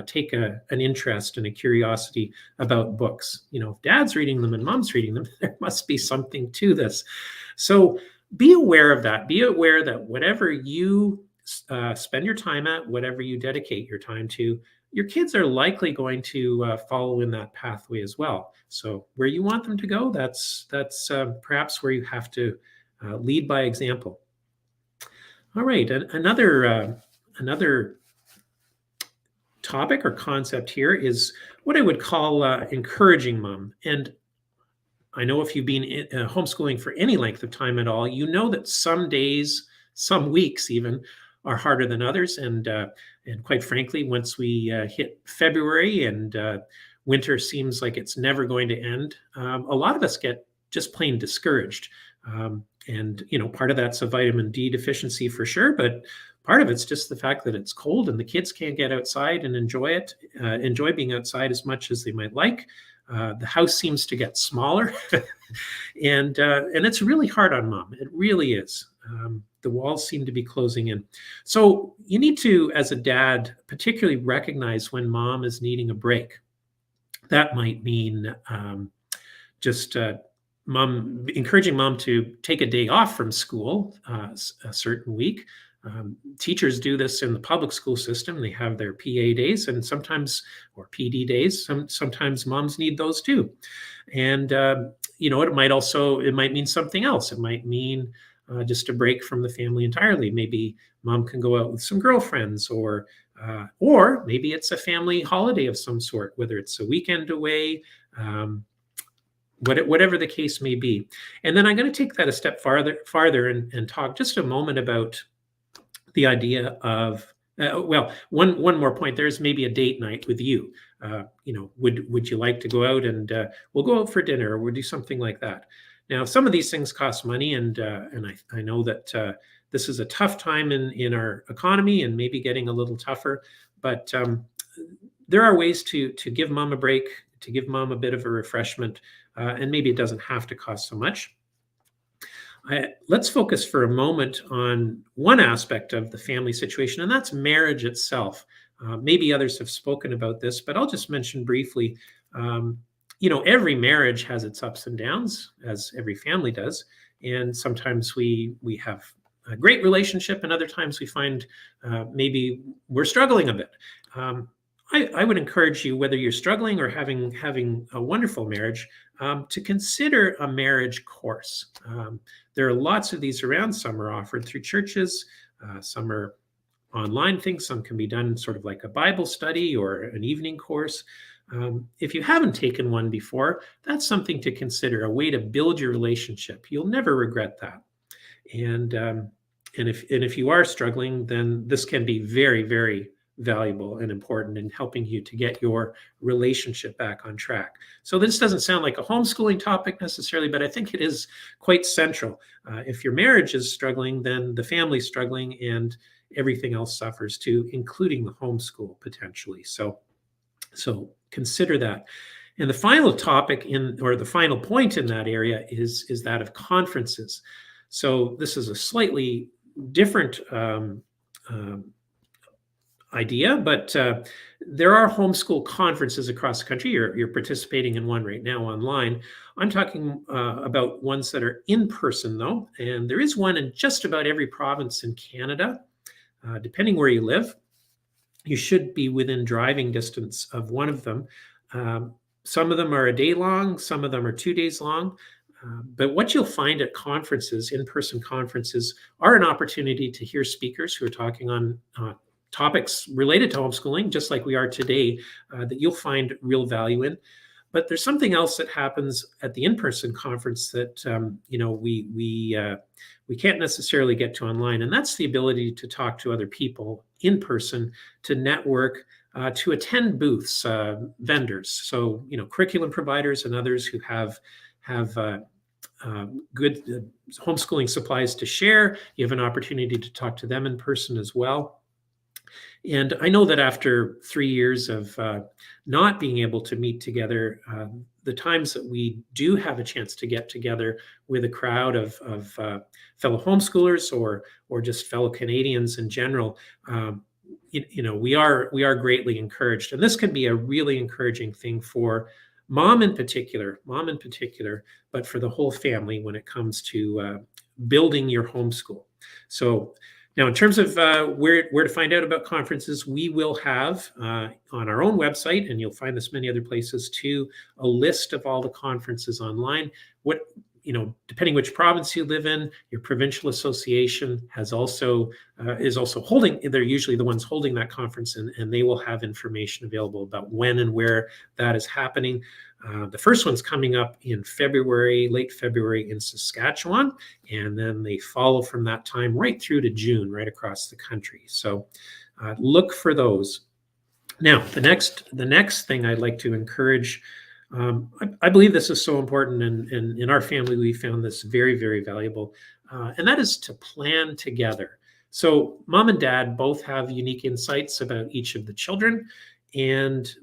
take an interest and a curiosity about books. If dad's reading them and mom's reading them, there must be something to this. So be aware of that. Be aware that whatever you spend your time at, whatever you dedicate your time to, your kids are likely going to follow in that pathway as well. So where you want them to go, that's perhaps where you have to lead by example. All right, another topic or concept here is what I would call encouraging mom. And I know if you've been homeschooling for any length of time at all, you know that some days, some weeks even, are harder than others. And quite frankly, once we hit February and winter seems like it's never going to end, a lot of us get just plain discouraged. And part of that's a vitamin D deficiency for sure, but part of it's just the fact that it's cold and the kids can't get outside and enjoy being outside as much as they might like. The house seems to get smaller, and it's really hard on mom. It really is. The walls seem to be closing in. So you need to, as a dad, particularly recognize when mom is needing a break. That might mean just encouraging mom to take a day off from school a certain week. Teachers do this in the public school system. They have their PA days, and sometimes, or PD days. Sometimes moms need those too. And it might mean something else. It might mean just a break from the family entirely. Maybe mom can go out with some girlfriends, or maybe it's a family holiday of some sort, whether it's a weekend away. Whatever the case may be. And then I'm going to take that a step farther and talk just a moment about the idea of, one more point. There's maybe a date night with you. Would you like to go out and we'll go out for dinner, or we'll do something like that. Now, some of these things cost money, and I know that this is a tough time in our economy, and maybe getting a little tougher. But there are ways to give mom a break, to give mom a bit of a refreshment, and maybe it doesn't have to cost so much. Let's focus for a moment on one aspect of the family situation, and that's marriage itself. Maybe others have spoken about this, but I'll just mention briefly. Every marriage has its ups and downs, as every family does, and sometimes we have a great relationship, and other times we find maybe we're struggling a bit. I would encourage you, whether you're struggling or having a wonderful marriage, to consider a marriage course. There are lots of these around. Some are offered through churches. Some are online things. Some can be done sort of like a Bible study or an evening course. If you haven't taken one before, that's something to consider, a way to build your relationship. You'll never regret that. And if you are struggling, then this can be very, very valuable and important in helping you to get your relationship back on track. So this doesn't sound like a homeschooling topic necessarily, but I think it is quite central. If your marriage is struggling, then the family's struggling, and everything else suffers too, including the homeschool potentially. So consider that. And the final topic the final point in that area is that of conferences. So this is a slightly different idea, but there are homeschool conferences across the country. You're participating in one right now online. I'm talking about ones that are in person, though, and there is one in just about every province in Canada. Depending where you live, you should be within driving distance of one of them. Some of them are a day long, some of them are 2 days long. But what you'll find at conferences, in-person conferences, are an opportunity to hear speakers who are talking on topics related to homeschooling, just like we are today, that you'll find real value in. But there's something else that happens at the in-person conference that we can't necessarily get to online, and that's the ability to talk to other people in person, to network, to attend booths, vendors, so curriculum providers and others who have good homeschooling supplies to share. You have an opportunity to talk to them in person as well. And I know that after 3 years of not being able to meet together, the times that we do have a chance to get together with a crowd of fellow homeschoolers or just fellow Canadians in general, we are greatly encouraged. And this can be a really encouraging thing for mom in particular, but for the whole family when it comes to building your homeschool. So now, in terms of where to find out about conferences, we will have on our own website, and you'll find this many other places too, a list of all the conferences online. Depending which province you live in, your provincial association is also holding. They're usually the ones holding that conference, and they will have information available about when and where that is happening. The first one's coming up in late February in Saskatchewan, and then they follow from that time right through to June, right across the country. So look for those. Now, the next thing I'd like to encourage, I believe this is so important, and in our family, we found this very, very valuable, and that is to plan together. So mom and dad both have unique insights about each of the children, and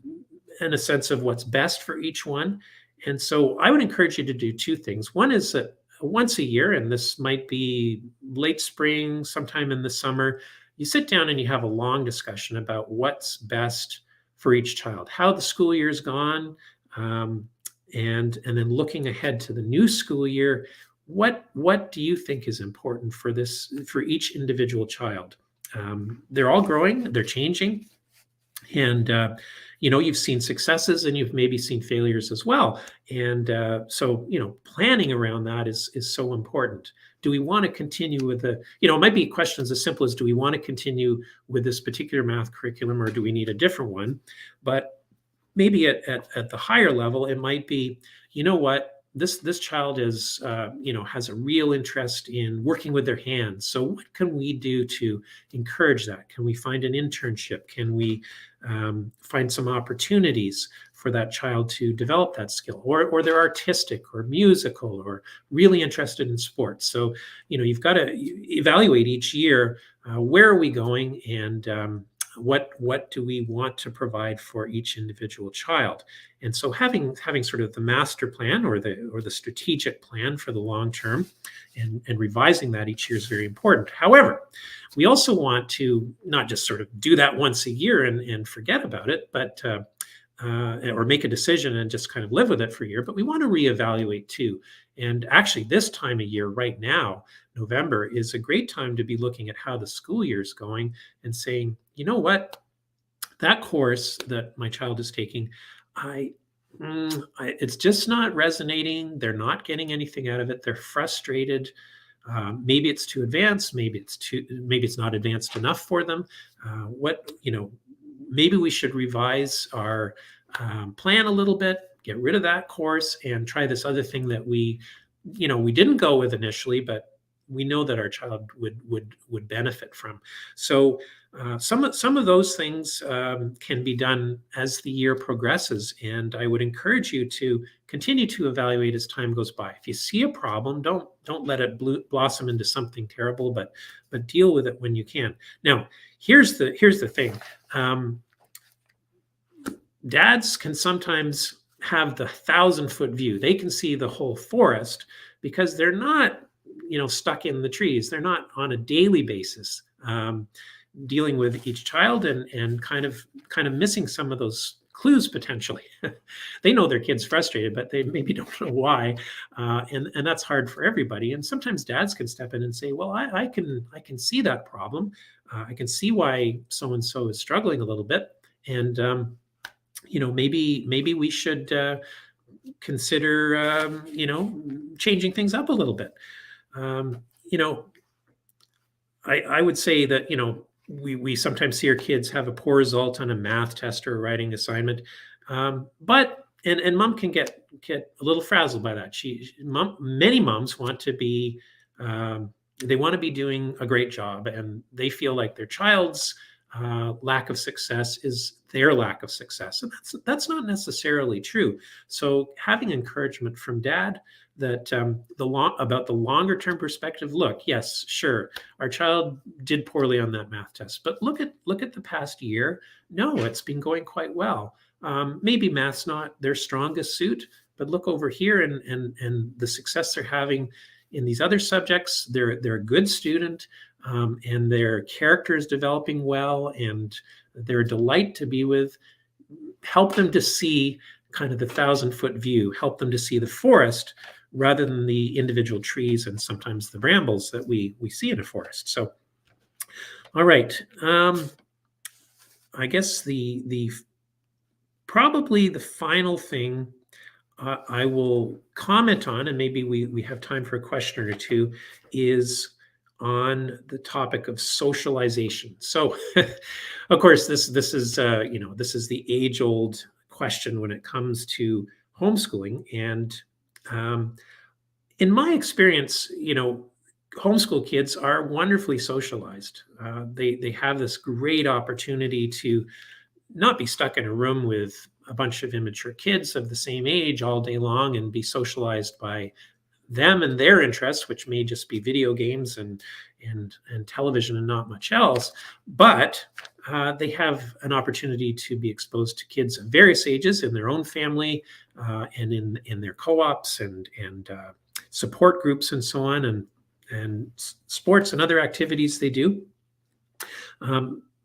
a sense of what's best for each one. And so I would encourage you to do two things. One is that once a year, and this might be late spring, sometime in the summer, you sit down and you have a long discussion about what's best for each child, how the school year's gone, and then looking ahead to the new school year, what do you think is important for this, for each individual child? They're all growing, they're changing, and you've seen successes and you've maybe seen failures as well. And so planning around that is so important. Do we want to continue with it might be questions as simple as, do we want to continue with this particular math curriculum, or do we need a different one? But maybe at the higher level, it might be, what, this child is has a real interest in working with their hands. So what can we do to encourage that? Can we find an internship? Can we find some opportunities for that child to develop that skill? Or they're artistic or musical or really interested in sports. So you've got to evaluate each year, where are we going, and what do we want to provide for each individual child? And so having sort of the master plan or the strategic plan for the long term, and revising that each year is very important. However, we also want to not just sort of do that once a year and forget about it, but or make a decision and just kind of live with it for a year, but we want to reevaluate too. And actually, this time of year right now, November, is a great time to be looking at how the school year is going and saying, you know what, that course that my child is taking, it's just not resonating. They're not getting anything out of it. They're frustrated. Maybe it's too advanced. Maybe it's not advanced enough for them. Maybe we should revise our plan a little bit, get rid of that course, and try this other thing that we didn't go with initially, but we know that our child would benefit from. So some of those things can be done as the year progresses, and I would encourage you to continue to evaluate as time goes by. If you see a problem, don't let it blossom into something terrible, but deal with it when you can. Now, here's the thing. Dads can sometimes have the 1,000-foot view. They can see the whole forest because they're not stuck in the trees. They're not on a daily basis dealing with each child and kind of missing some of those clues potentially. They know their kid's frustrated, but they maybe don't know why, and that's hard for everybody. And sometimes dads can step in and say, well, I can see that problem. I can see why so and so is struggling a little bit, and maybe we should consider changing things up a little bit. I would say that we sometimes see our kids have a poor result on a math test or a writing assignment, but mom can get a little frazzled by that. Many moms want to be they want to be doing a great job, and they feel like their child's lack of success is their lack of success, and that's not necessarily true. So having encouragement from dad that about the longer term perspective. Look, yes, sure, our child did poorly on that math test, but look at the past year. No, it's been going quite well. Maybe math's not their strongest suit, but look over here and the success they're having in these other subjects. They're a good student, and their character is developing well, and they're a delight to be with. Help them to see kind of the 1,000-foot view. Help them to see the forest rather than the individual trees and sometimes the brambles that we see in a forest. So, all right. I guess the probably the final thing I will comment on, and maybe we have time for a question or two, is on the topic of socialization. So, of course, this is the age-old question when it comes to homeschooling. And in my experience, homeschool kids are wonderfully socialized. They have this great opportunity to not be stuck in a room with a bunch of immature kids of the same age all day long and be socialized by them and their interests, which may just be video games and television and not much else. But they have an opportunity to be exposed to kids of various ages in their own family, and in their co-ops and support groups and so on, and sports and other activities they do.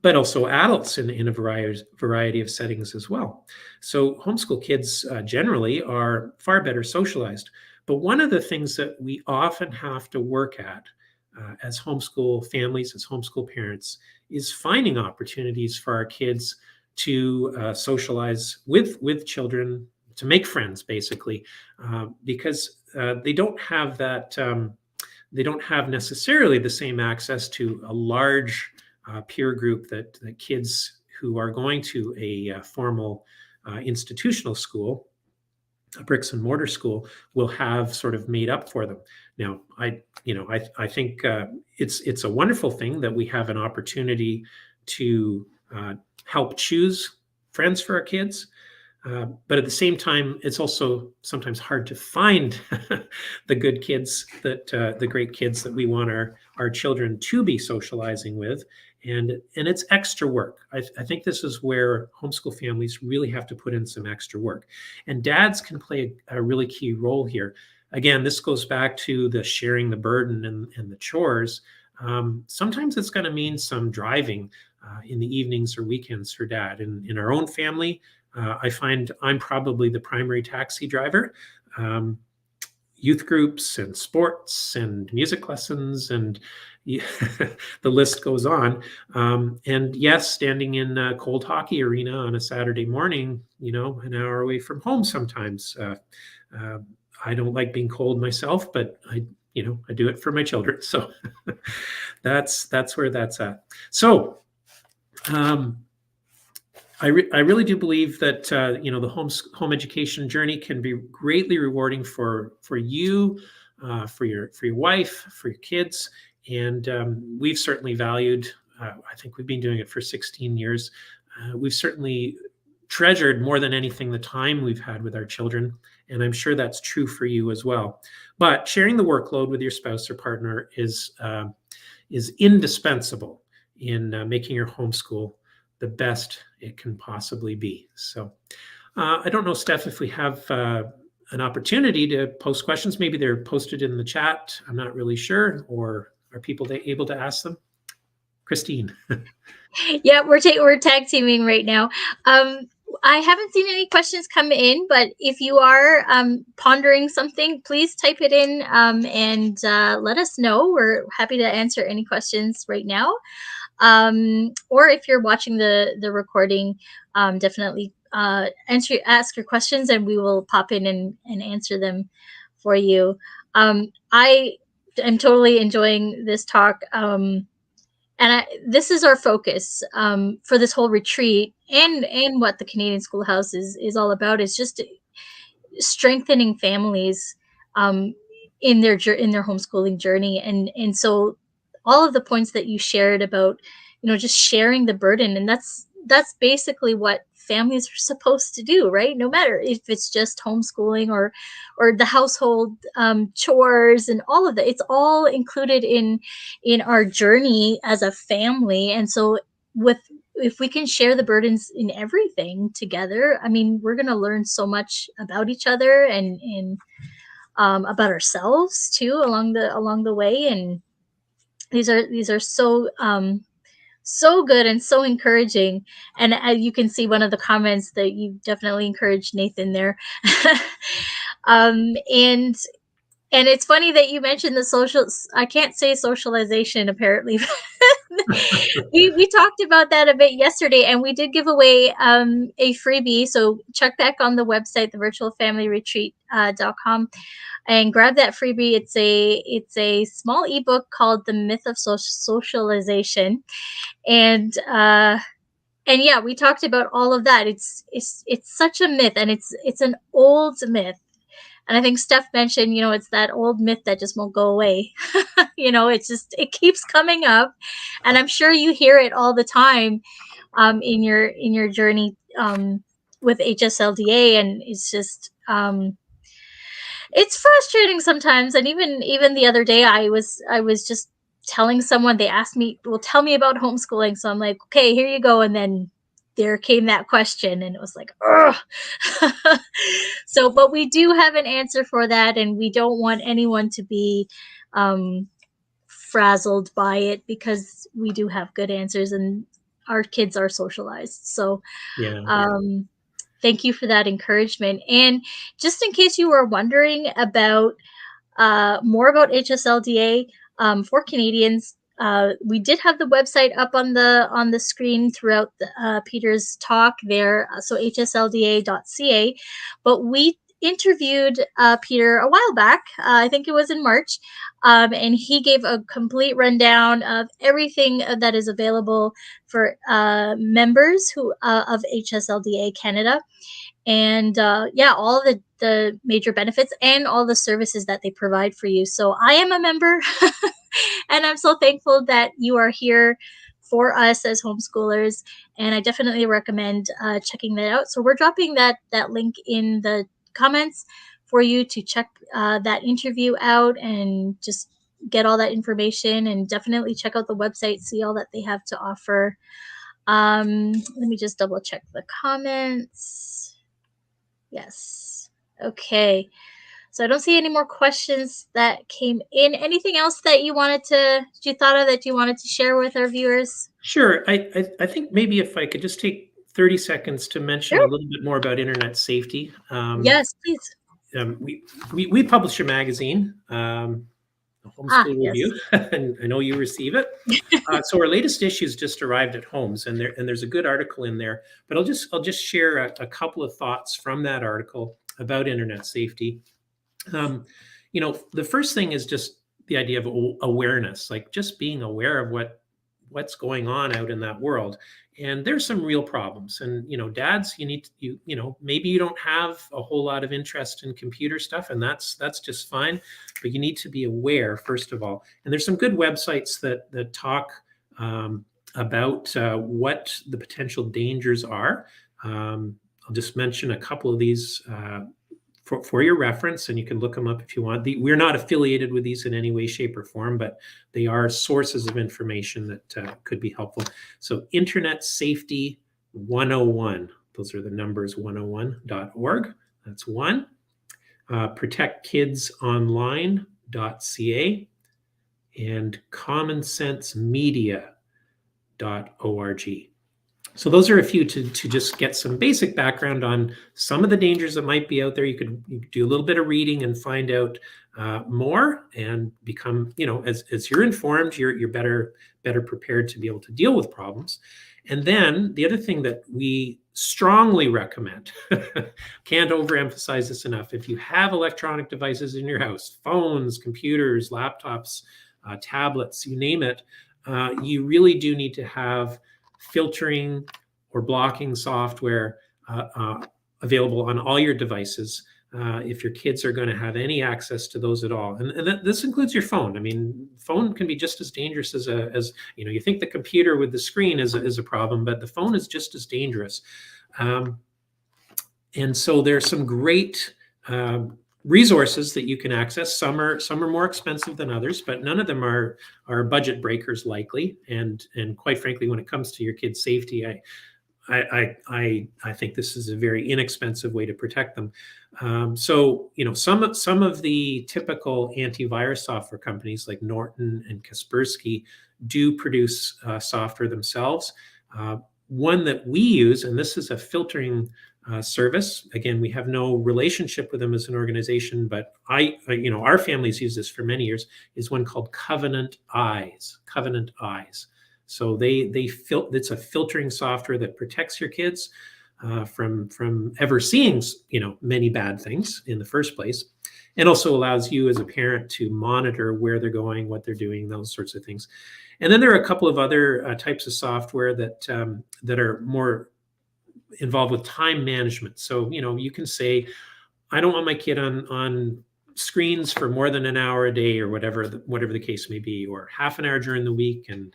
But also adults in a variety of settings as well. So homeschool kids generally are far better socialized. But one of the things that we often have to work at as homeschool families, as homeschool parents, is finding opportunities for our kids to socialize with children, to make friends, basically, because they don't have that. They don't have necessarily the same access to a large peer group that kids who are going to a formal institutional school, a bricks and mortar school, will have sort of made up for them. Now, I think it's a wonderful thing that we have an opportunity to help choose friends for our kids. But at the same time, it's also sometimes hard to find the good kids, the great kids that we want our children to be socializing with, and it's extra work. I think this is where homeschool families really have to put in some extra work, and dads can play a really key role here. Again, this goes back to the sharing the burden and the chores. Sometimes it's going to mean some driving in the evenings or weekends for dad. In our own family, I find I'm probably the primary taxi driver. Youth groups and sports and music lessons and the list goes on. And yes, standing in a cold hockey arena on a Saturday morning, an hour away from home sometimes. I don't like being cold myself, but I do it for my children. So that's where that's at. So I really do believe that the home education journey can be greatly rewarding for you, for your wife, for your kids, and we've certainly valued. I think we've been doing it for 16 years. We've certainly treasured more than anything the time we've had with our children, and I'm sure that's true for you as well. But sharing the workload with your spouse or partner is indispensable in making your homeschool the best it can possibly be. So I don't know, Steph, if we have an opportunity to post questions. Maybe they're posted in the chat. I'm not really sure. Or are people able to ask them? Christine. Yeah, we're tag teaming right now. I haven't seen any questions come in, but if you are pondering something, please type it in and let us know. We're happy to answer any questions right now. Or if you're watching the recording, definitely ask your questions and we will pop in and answer them for you. I am totally enjoying this talk. And this is our focus for this whole retreat, and what the Canadian Schoolhouse is all about, is just strengthening families in their homeschooling journey. And so all of the points that you shared about just sharing the burden, and that's basically what families are supposed to do, right? No matter if it's just homeschooling or the household chores and all of that, it's all included in our journey as a family. And so if we can share the burdens in everything together, I mean, we're going to learn so much about each other and about ourselves too along the way. And these are so good and so encouraging. And you can see one of the comments that you definitely encouraged Nathan there. And it's funny that you mentioned the social, I can't say socialization apparently. we talked about that a bit yesterday, and we did give away a freebie. So check back on the website, the virtualfamilyretreat.com, and grab that freebie. It's a small ebook called The Myth of Socialization. And yeah, we talked about all of that. It's such a myth, and it's an old myth. And I think Steph mentioned, it's that old myth that just won't go away. It keeps coming up, and I'm sure you hear it all the time in your journey with HSLDA, and it's just it's frustrating sometimes. And even the other day, I was just telling someone, they asked me, well, tell me about homeschooling. So I'm like, okay, here you go. And then there came that question, and it was like, ugh. So, but we do have an answer for that, and we don't want anyone to be frazzled by it, because we do have good answers, and our kids are socialized. So, Yeah. Thank you for that encouragement. And just in case you were wondering about more about HSLDA for Canadians, we did have the website up on the screen throughout Peter's talk there, so hslda.ca. But we interviewed Peter a while back. I think it was in March, and he gave a complete rundown of everything that is available for members who of HSLDA Canada, and yeah, all the major benefits and all the services that they provide for you. So I am a member, and I'm so thankful that you are here for us as homeschoolers. And I definitely recommend checking that out. So we're dropping that link in the comments for you to check that interview out and just get all that information, and definitely check out the website, see all that they have to offer. Let me just double check the comments. Yes. Okay. So I don't see any more questions that came in. Anything else that you thought of that you wanted to share with our viewers? Sure. I think maybe if I could just take 30 seconds to mention a Sure. little bit more about internet safety. Yes, please. We publish a magazine, Homeschool Yes. Review, and I know you receive it. So our latest issue's just arrived at Homes, and there's a good article in there. But I'll just share a couple of thoughts from that article about internet safety. The first thing is just the idea of awareness, like just being aware of what's going on out in that world. And there's some real problems. And dads, maybe you don't have a whole lot of interest in computer stuff, and that's just fine. But you need to be aware, first of all. And there's some good websites that talk about what the potential dangers are. I'll just mention a couple of these for your reference, and you can look them up if you want. We're not affiliated with these in any way, shape, or form, but they are sources of information that could be helpful. So Internet Safety 101, those are the numbers, 101.org. That's one. ProtectKidsOnline.ca and CommonSenseMedia.org. So those are a few to just get some basic background on some of the dangers that might be out there. You could do a little bit of reading and find out more, and become, as you're informed, you're better prepared to be able to deal with problems. And then the other thing that we strongly recommend, can't overemphasize this enough, if you have electronic devices in your house, phones, computers, laptops, tablets, you name it, you really do need to have filtering or blocking software available on all your devices if your kids are going to have any access to those at all. And this includes your phone. I mean, phone can be just as dangerous as you think the computer with the screen is a problem, but the phone is just as dangerous. And so there's some great resources that you can access. Some are more expensive than others, but none of them are budget breakers likely. And quite frankly, when it comes to your kids' safety, I think this is a very inexpensive way to protect them. So some of the typical antivirus software companies like Norton and Kaspersky do produce software themselves. One that we use, and this is a filtering service. Again, we have no relationship with them as an organization, but our family's used this for many years, is one called Covenant Eyes. Covenant Eyes. So it's a filtering software that protects your kids from ever seeing many bad things in the first place, and also allows you as a parent to monitor where they're going, what they're doing, those sorts of things. And then there are a couple of other types of software that are more involved with time management. So you can say, I don't want my kid on screens for more than an hour a day, or whatever the case may be, or half an hour during the week, and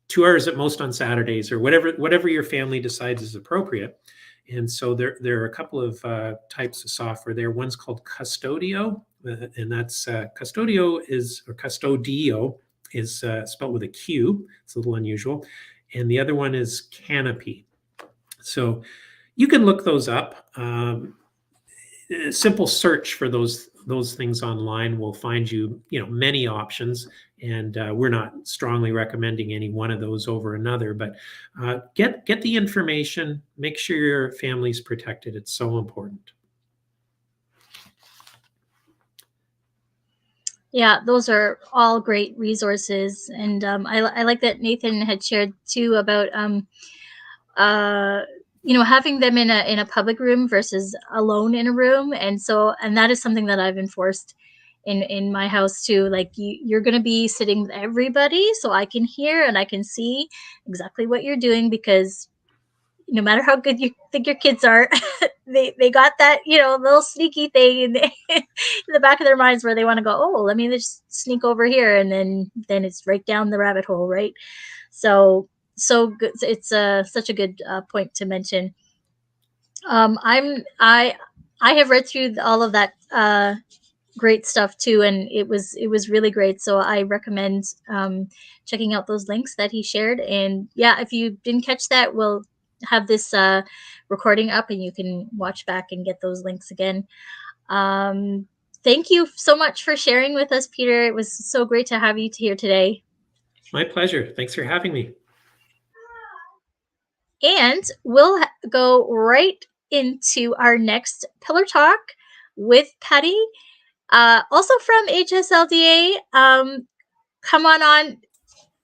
2 hours at most on Saturdays, or whatever your family decides is appropriate. And so there are a couple of types of software there. One's called Custodio, and that's Custodio is spelled with a Q. It's a little unusual. And the other one is Canopy. So you can look those up. A simple search for those those things online will find you, many options. And we're not strongly recommending any one of those over another, but get the information. Make sure your family's protected. It's so important. Yeah, those are all great resources, and I like that Nathan had shared too about uh, having them in a public room versus alone in a room, and that is something that I've enforced in my house too. Like you're going to be sitting with everybody, so I can hear and I can see exactly what you're doing, because no matter how good you think your kids are, they got that little sneaky thing in the back of their minds where they want to go, oh, let me just sneak over here, and then it's right down the rabbit hole, right? So good. It's such a good point to mention. I have read through all of that great stuff too, and it was really great. So I recommend checking out those links that he shared. And yeah, if you didn't catch that, we'll have this recording up, and you can watch back and get those links again. Thank you so much for sharing with us, Peter. It was so great to have you here today. My pleasure. Thanks for having me. And we'll go right into our next pillar talk with Patty, also from HSLDA. Come on,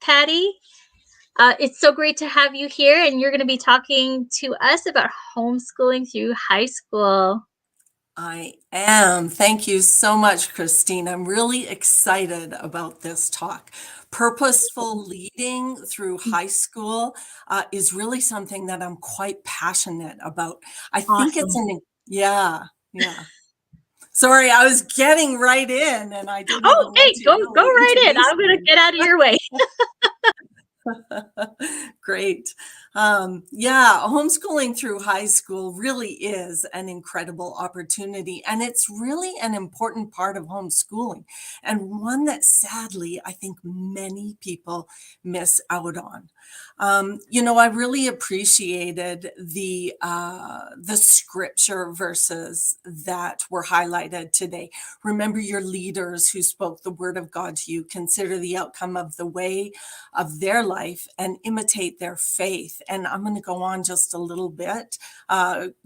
Patty. It's so great to have you here, and you're going to be talking to us about homeschooling through high school. I am. Thank you so much, Christine. I'm really excited about this talk. Purposeful leading through high school is really something that I'm quite passionate about. I think it's yeah. Sorry, I was getting right in, and I didn't. Oh, hey, go right in. I'm going to get out of your way. Great. Yeah, homeschooling through high school really is an incredible opportunity, and it's really an important part of homeschooling, and one that sadly I think many people miss out on. I really appreciated the scripture verses that were highlighted today. Remember your leaders who spoke the word of God to you. Consider the outcome of the way of their life and imitate their faith. And I'm going to go on just a little bit.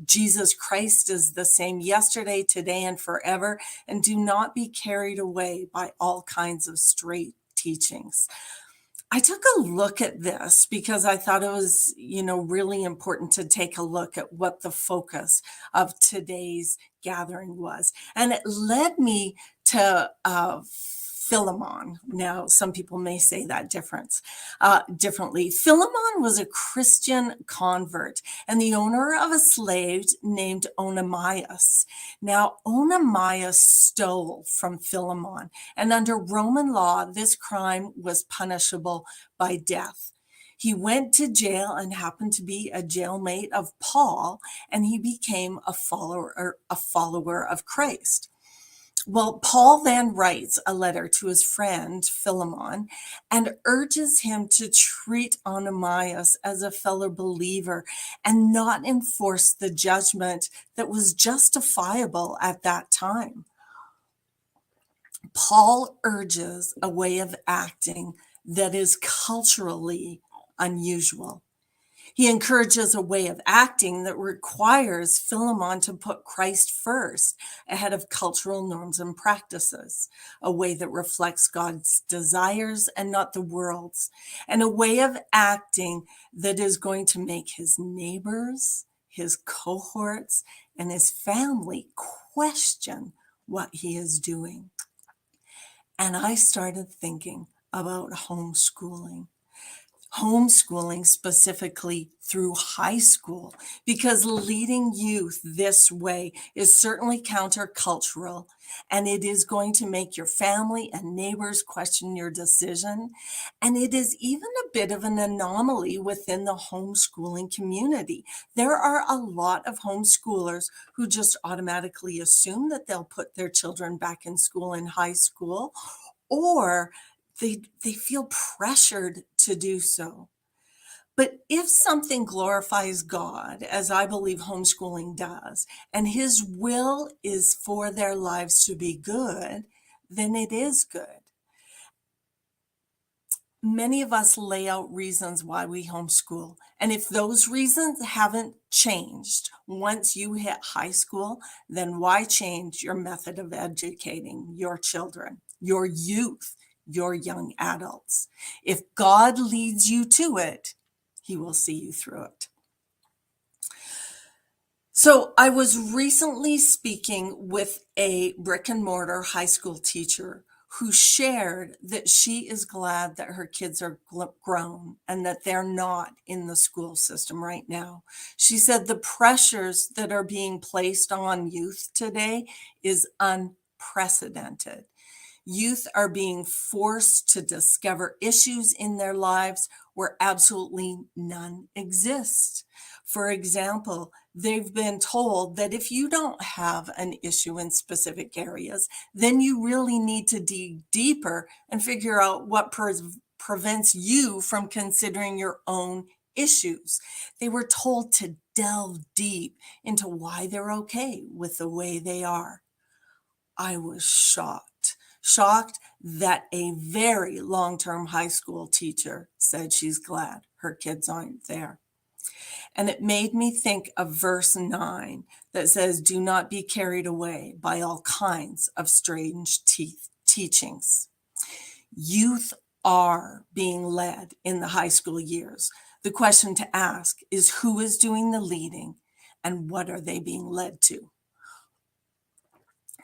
Jesus Christ is the same yesterday, today, and forever. And do not be carried away by all kinds of straight teachings. I took a look at this because I thought it was, really important to take a look at what the focus of today's gathering was. And it led me to Philemon. Now, some people may say that differently. Philemon was a Christian convert and the owner of a slave named Onesimus. Now, Onesimus stole from Philemon, and under Roman law, this crime was punishable by death. He went to jail and happened to be a jailmate of Paul, and he became a follower of Christ. Well, Paul then writes a letter to his friend Philemon and urges him to treat Onesimus as a fellow believer and not enforce the judgment that was justifiable at that time. Paul urges a way of acting that is culturally unusual. He encourages a way of acting that requires Philemon to put Christ first ahead of cultural norms and practices, a way that reflects God's desires and not the world's, and a way of acting that is going to make his neighbors, his cohorts, and his family question what he is doing. And I started thinking about homeschooling specifically through high school, because leading youth this way is certainly countercultural, and it is going to make your family and neighbors question your decision. And it is even a bit of an anomaly within the homeschooling community. There are a lot of homeschoolers who just automatically assume that they'll put their children back in school in high school, or they feel pressured to do so. But if something glorifies God, as I believe homeschooling does, and his will is for their lives to be good, then it is good. Many of us lay out reasons why we homeschool. And if those reasons haven't changed once you hit high school, then why change your method of educating your children, your youth, your young adults? If God leads you to it, he will see you through it. So I was recently speaking with a brick and mortar high school teacher who shared that she is glad that her kids are grown and that they're not in the school system right now. She said the pressures that are being placed on youth today is unprecedented. Youth are being forced to discover issues in their lives where absolutely none exist. For example, they've been told that if you don't have an issue in specific areas, then you really need to dig deeper and figure out what prevents you from considering your own issues. They were told to delve deep into why they're okay with the way they are. I was shocked that a very long-term high school teacher said she's glad her kids aren't there. And it made me think of verse 9 that says, do not be carried away by all kinds of strange teachings. Youth are being led in the high school years. The question to ask is, who is doing the leading and what are they being led to?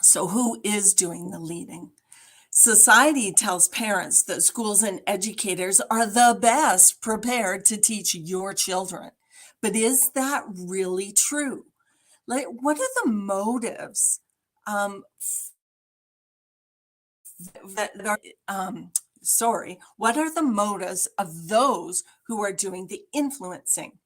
So who is doing the leading? Society tells parents that schools and educators are the best prepared to teach your children. But is that really true? Like, what are the motives what are the motives of those who are doing the influencing?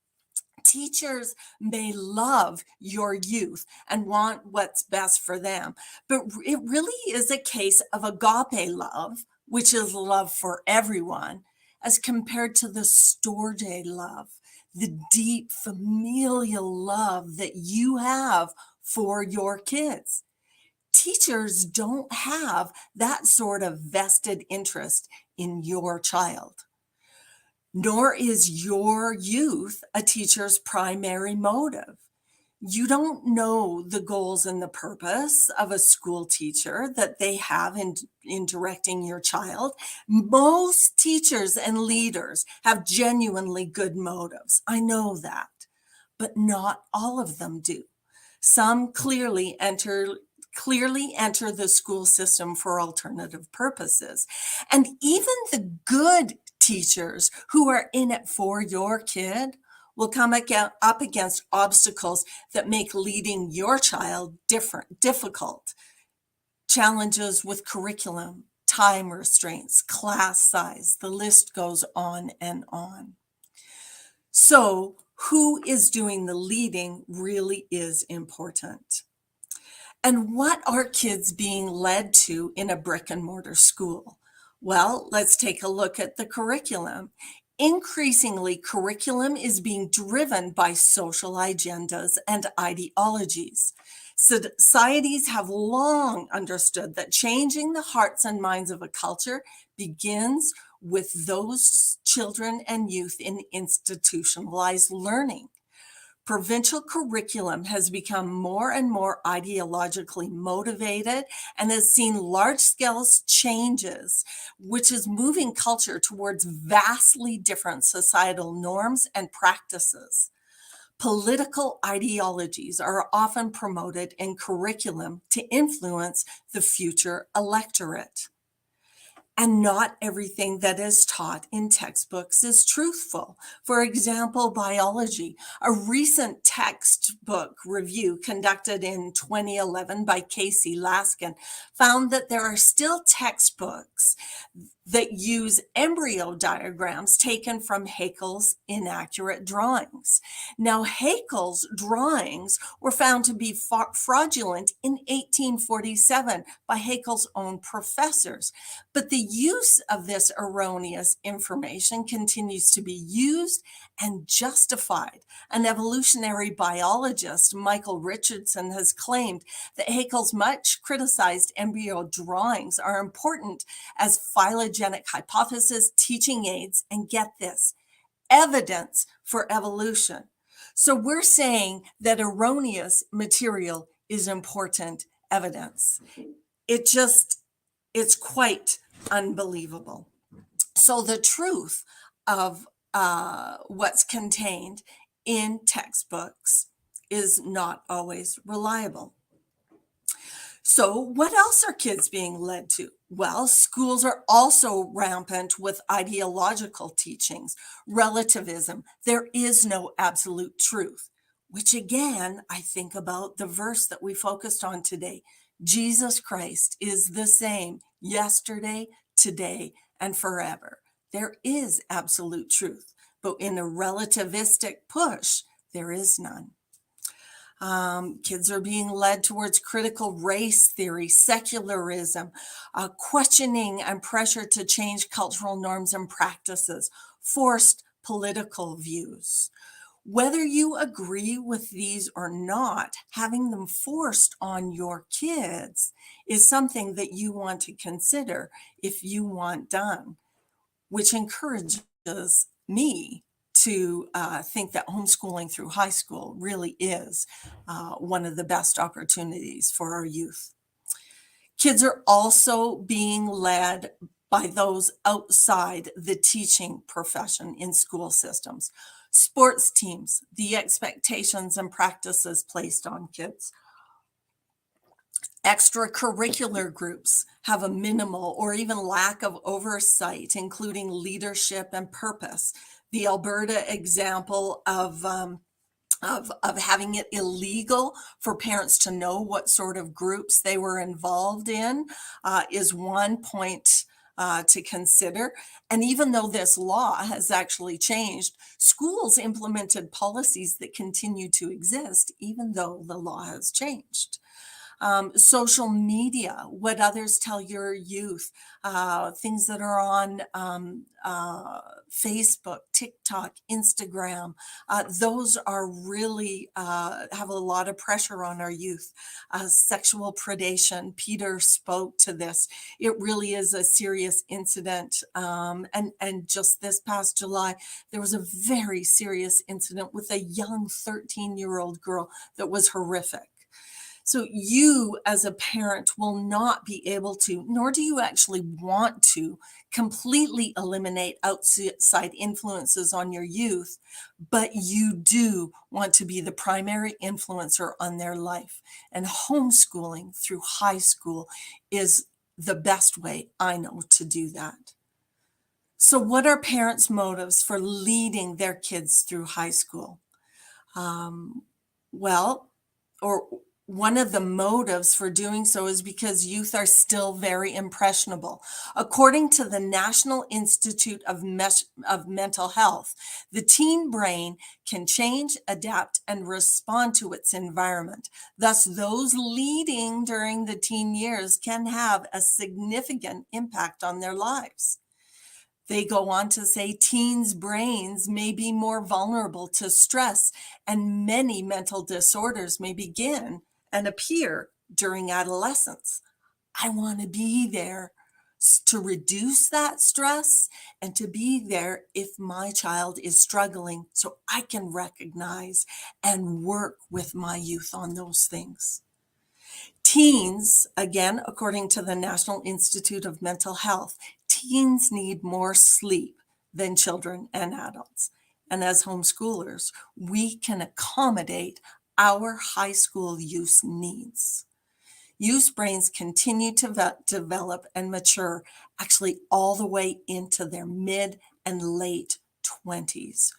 Teachers may love your youth and want what's best for them, but it really is a case of agape love, which is love for everyone, as compared to the storge love, the deep familial love that you have for your kids. Teachers don't have that sort of vested interest in your child. Nor is your youth a teacher's primary motive. You don't know the goals and the purpose of a school teacher that they have in directing your child. Most teachers and leaders have genuinely good motives. I know that, but not all of them do. Some clearly enter the school system for alternative purposes. And even the good teachers who are in it for your kid will come up against obstacles that make leading your child difficult. Challenges with curriculum, time restraints, class size, the list goes on and on. So, who is doing the leading really is important. And what are kids being led to in a brick and mortar school? Well, let's take a look at the curriculum. Increasingly, curriculum is being driven by social agendas and ideologies. Societies have long understood that changing the hearts and minds of a culture begins with those children and youth in institutionalized learning. Provincial curriculum has become more and more ideologically motivated and has seen large-scale changes, which is moving culture towards vastly different societal norms and practices. Political ideologies are often promoted in curriculum to influence the future electorate. And not everything that is taught in textbooks is truthful. For example, biology. A recent textbook review conducted in 2011 by Casey Laskin found that there are still textbooks that use embryo diagrams taken from Haeckel's inaccurate drawings. Now, Haeckel's drawings were found to be fraudulent in 1847 by Haeckel's own professors, but the use of this erroneous information continues to be used and justified. An evolutionary biologist, Michael Richardson, has claimed that Haeckel's much criticized embryo drawings are important as phylogenetic hypothesis, teaching aids, and get this, evidence for evolution. So we're saying that erroneous material is important evidence. It's quite unbelievable. So the truth of what's contained in textbooks is not always reliable. So what else are kids being led to? Well, schools are also rampant with ideological teachings, relativism. There is no absolute truth, which again, I think about the verse that we focused on today. Jesus Christ is the same yesterday, today, and forever. There is absolute truth, but in a relativistic push, there is none. Kids are being led towards critical race theory, secularism, questioning and pressure to change cultural norms and practices, forced political views. Whether you agree with these or not, having them forced on your kids is something that you want to consider if you want done, which encourages me to think that homeschooling through high school really is one of the best opportunities for our youth. Kids are also being led by those outside the teaching profession in school systems. Sports teams, the expectations and practices placed on kids. Extracurricular groups have a minimal or even lack of oversight, including leadership and purpose. The Alberta example of having it illegal for parents to know what sort of groups they were involved in is one point to consider. And even though this law has actually changed, schools implemented policies that continue to exist, even though the law has changed. Social media, what others tell your youth, things that are on Facebook, TikTok, Instagram, those are really have a lot of pressure on our youth. Sexual predation, Peter spoke to this. It really is a serious incident. And just this past July, there was a very serious incident with a young 13-year-old girl that was horrific. So you as a parent will not be able to, nor do you actually want to, completely eliminate outside influences on your youth, but you do want to be the primary influencer on their life. And homeschooling through high school is the best way I know to do that. So what are parents' motives for leading their kids through high school? One of the motives for doing so is because youth are still very impressionable. According to the National Institute of Mental Health, the teen brain can change, adapt, and respond to its environment. Thus, those leading during the teen years can have a significant impact on their lives. They go on to say teens' brains may be more vulnerable to stress, and many mental disorders may begin and appear during adolescence. I want to be there to reduce that stress and to be there if my child is struggling so I can recognize and work with my youth on those things. Teens, again, according to the National Institute of Mental Health, teens need more sleep than children and adults. And as homeschoolers, we can accommodate our high school youth needs. Youth brains continue to develop and mature actually all the way into their mid and late 20s.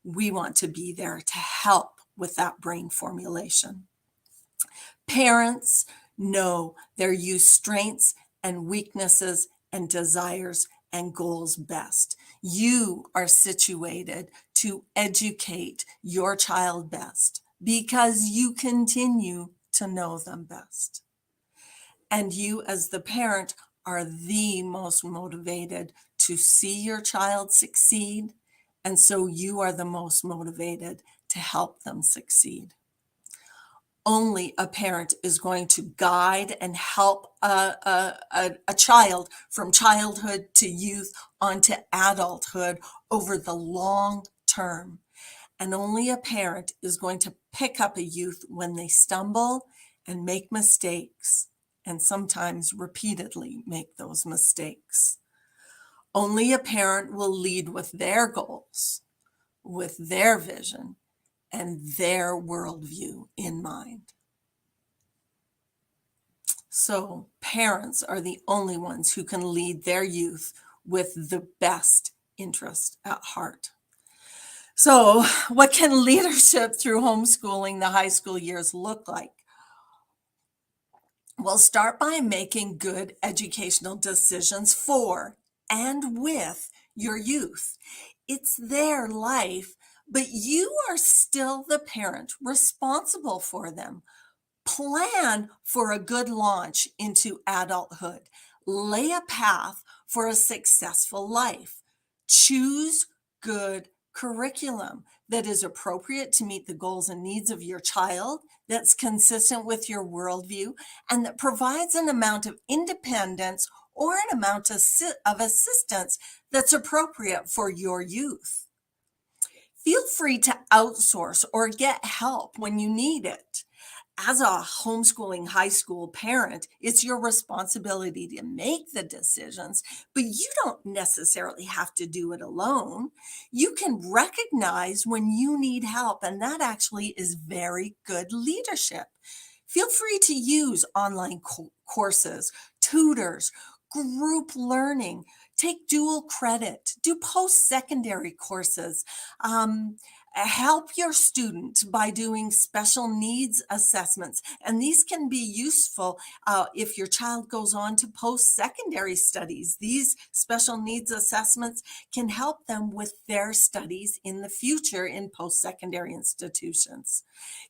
We want to be there to help with that brain formulation. Parents know their youth strengths and weaknesses and desires and goals best. You are situated to educate your child best because you continue to know them best. And you, as the parent, are the most motivated to see your child succeed. And so you are the most motivated to help them succeed. Only a parent is going to guide and help a child from childhood to youth onto adulthood over the long term. And only a parent is going to pick up a youth when they stumble and make mistakes, and sometimes repeatedly make those mistakes. Only a parent will lead with their goals, with their vision, and their worldview in mind. So parents are the only ones who can lead their youth with the best interest at heart. So what can leadership through homeschooling the high school years look like? Well, start by making good educational decisions for and with your youth. It's their life, but you are still the parent responsible for them. Plan for a good launch into adulthood. Lay a path for a successful life. Choose good curriculum that is appropriate to meet the goals and needs of your child, that's consistent with your worldview, and that provides an amount of independence or an amount of assistance that's appropriate for your youth. Feel free to outsource or get help when you need it. As a homeschooling high school parent, it's your responsibility to make the decisions, but you don't necessarily have to do it alone. You can recognize when you need help, and that actually is very good leadership. Feel free to use online courses, tutors, group learning, take dual credit, do post-secondary courses, help your student by doing special needs assessments. And these can be useful if your child goes on to post-secondary studies. These special needs assessments can help them with their studies in the future in post-secondary institutions.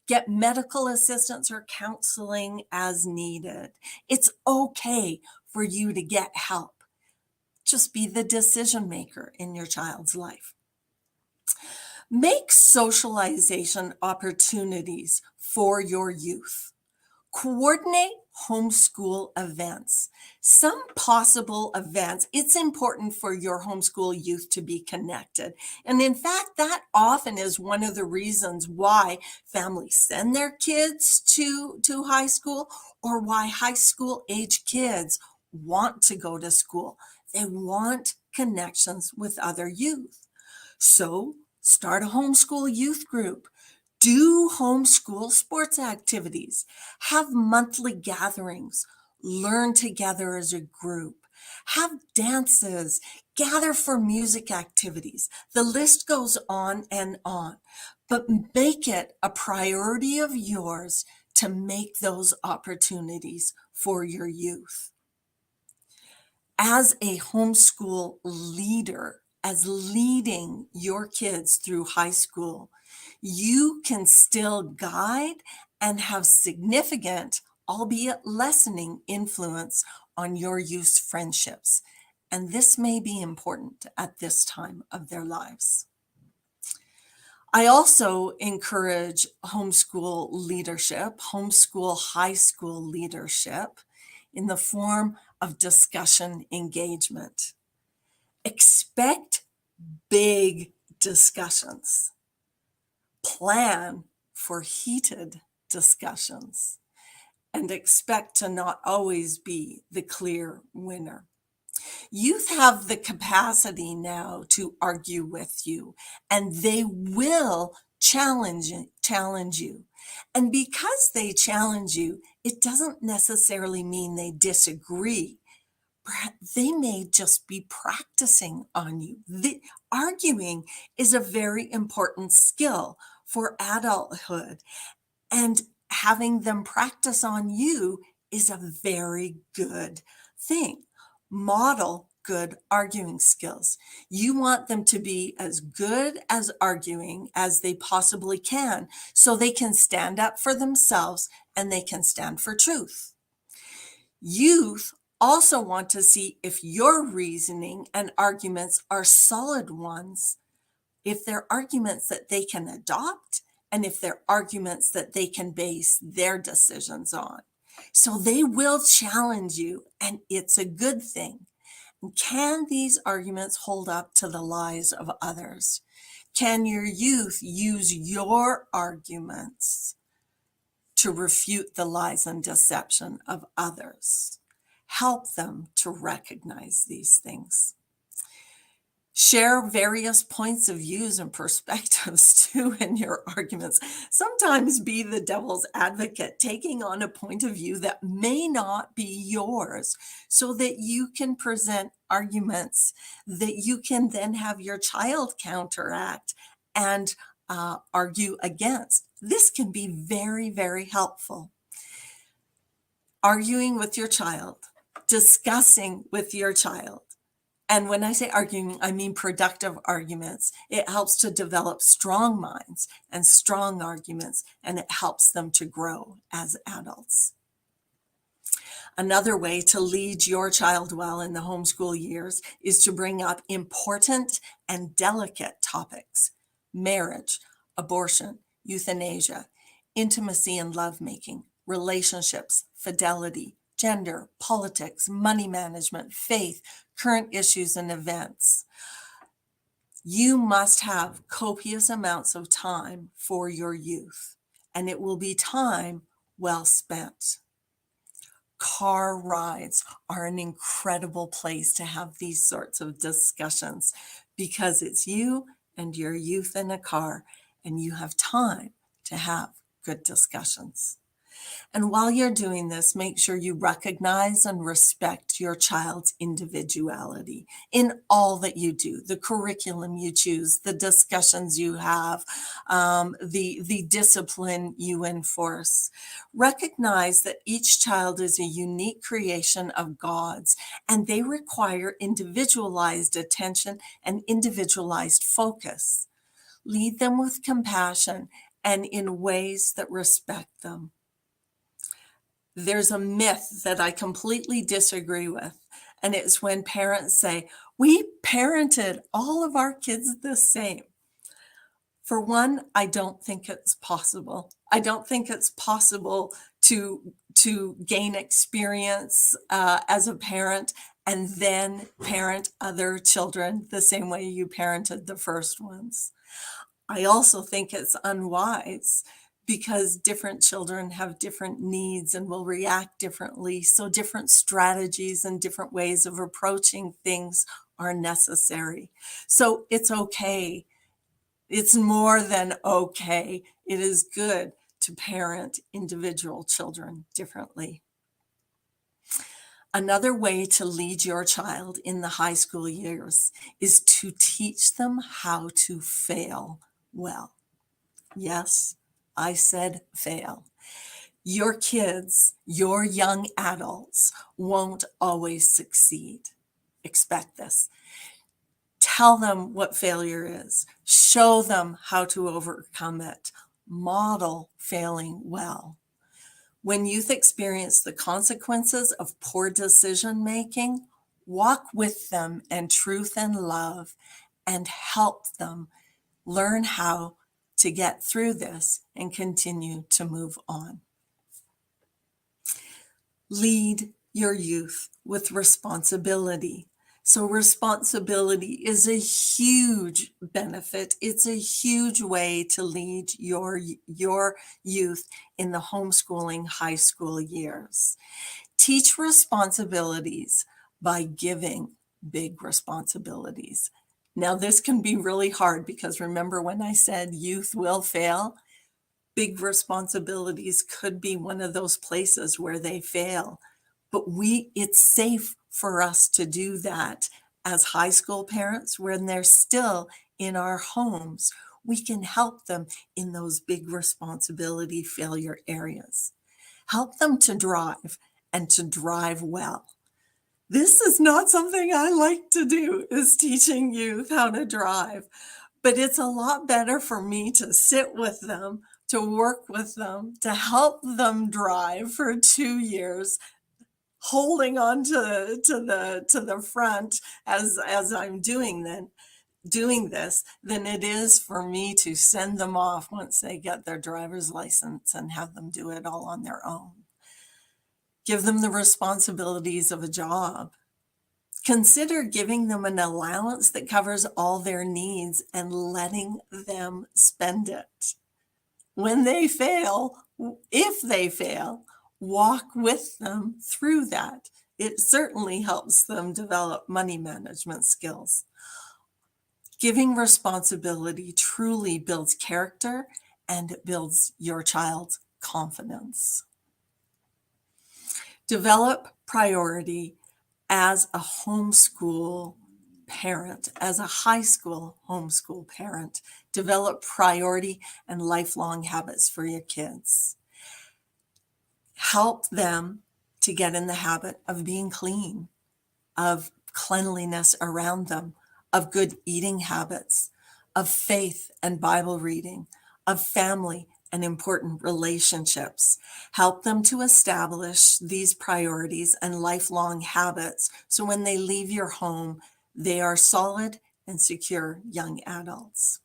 Get medical assistance or counseling as needed. It's okay for you to get help. Just be the decision maker in your child's life. Make socialization opportunities for your youth. Coordinate homeschool events. Some possible events, it's important for your homeschool youth to be connected. And in fact, that often is one of the reasons why families send their kids to high school, or why high school age kids want to go to school. They want connections with other youth. So start a homeschool youth group. Do homeschool sports activities. Have monthly gatherings. Learn together as a group. Have dances. Gather for music activities. The list goes on and on. But make it a priority of yours to make those opportunities for your youth. As a homeschool leader, as leading your kids through high school, you can still guide and have significant, albeit lessening, influence on your youth's friendships. And this may be important at this time of their lives. I also encourage homeschool leadership, homeschool high school leadership, in the form of discussion engagement. Expect big discussions. Plan for heated discussions, and expect to not always be the clear winner. Youth have the capacity now to argue with you, and they will challenge you. And because they challenge you, it doesn't necessarily mean they disagree. They may just be practicing on you. Arguing is a very important skill for adulthood, and having them practice on you is a very good thing. Model good arguing skills. You want them to be as good as arguing as they possibly can so they can stand up for themselves and they can stand for truth. Youth also want to see if your reasoning and arguments are solid ones, if they're arguments that they can adopt, and if they're arguments that they can base their decisions on. So they will challenge you, and it's a good thing. Can these arguments hold up to the lies of others? Can your youth use your arguments to refute the lies and deception of others? Help them to recognize these things. Share various points of views and perspectives too in your arguments. Sometimes be the devil's advocate, taking on a point of view that may not be yours, so that you can present arguments that you can then have your child counteract and argue against. This can be very, very helpful. Arguing with your child, discussing with your child. And when I say arguing, I mean productive arguments. It helps to develop strong minds and strong arguments, and it helps them to grow as adults. Another way to lead your child well in the homeschool years is to bring up important and delicate topics: marriage, abortion, euthanasia, intimacy and lovemaking, relationships, fidelity, gender, politics, money management, faith, current issues and events. You must have copious amounts of time for your youth, and it will be time well spent. Car rides are an incredible place to have these sorts of discussions, because it's you and your youth in a car, and you have time to have good discussions. And while you're doing this, make sure you recognize and respect your child's individuality in all that you do, the curriculum you choose, the discussions you have, the discipline you enforce. Recognize that each child is a unique creation of God's, and they require individualized attention and individualized focus. Lead them with compassion and in ways that respect them. There's a myth that I completely disagree with, and it's when parents say, "We parented all of our kids the same." For one, I don't think it's possible. I don't think it's possible to gain experience as a parent and then parent other children the same way you parented the first ones. I also think it's unwise, because different children have different needs and will react differently. So different strategies and different ways of approaching things are necessary. So it's okay. It's more than okay. It is good to parent individual children differently. Another way to lead your child in the high school years is to teach them how to fail well. Yes, I said fail. Your kids, your young adults, won't always succeed. Expect this. Tell them what failure is. Show them how to overcome it. Model failing well. When youth experience the consequences of poor decision making, walk with them in truth and love and help them learn how to get through this and continue to move on. Lead your youth with responsibility. So responsibility is a huge benefit. It's a huge way to lead your youth in the homeschooling high school years. Teach responsibilities by giving big responsibilities. Now, this can be really hard, because remember when I said youth will fail? Big responsibilities could be one of those places where they fail. But it's safe for us to do that as high school parents when they're still in our homes. We can help them in those big responsibility failure areas. Help them to drive and to drive well. This is not something I like to do, is teaching youth how to drive. But it's a lot better for me to sit with them, to work with them, to help them drive for 2 years, holding on to the front as I'm doing this, than it is for me to send them off once they get their driver's license and have them do it all on their own. Give them the responsibilities of a job. Consider giving them an allowance that covers all their needs and letting them spend it. When they fail, if they fail, walk with them through that. It certainly helps them develop money management skills. Giving responsibility truly builds character, and it builds your child's confidence. Develop priority as a homeschool parent, as a high school homeschool parent. Develop priority and lifelong habits for your kids. Help them to get in the habit of being clean, of cleanliness around them, of good eating habits, of faith and Bible reading, of family and important relationships. Help them to establish these priorities and lifelong habits so when they leave your home, they are solid and secure young adults.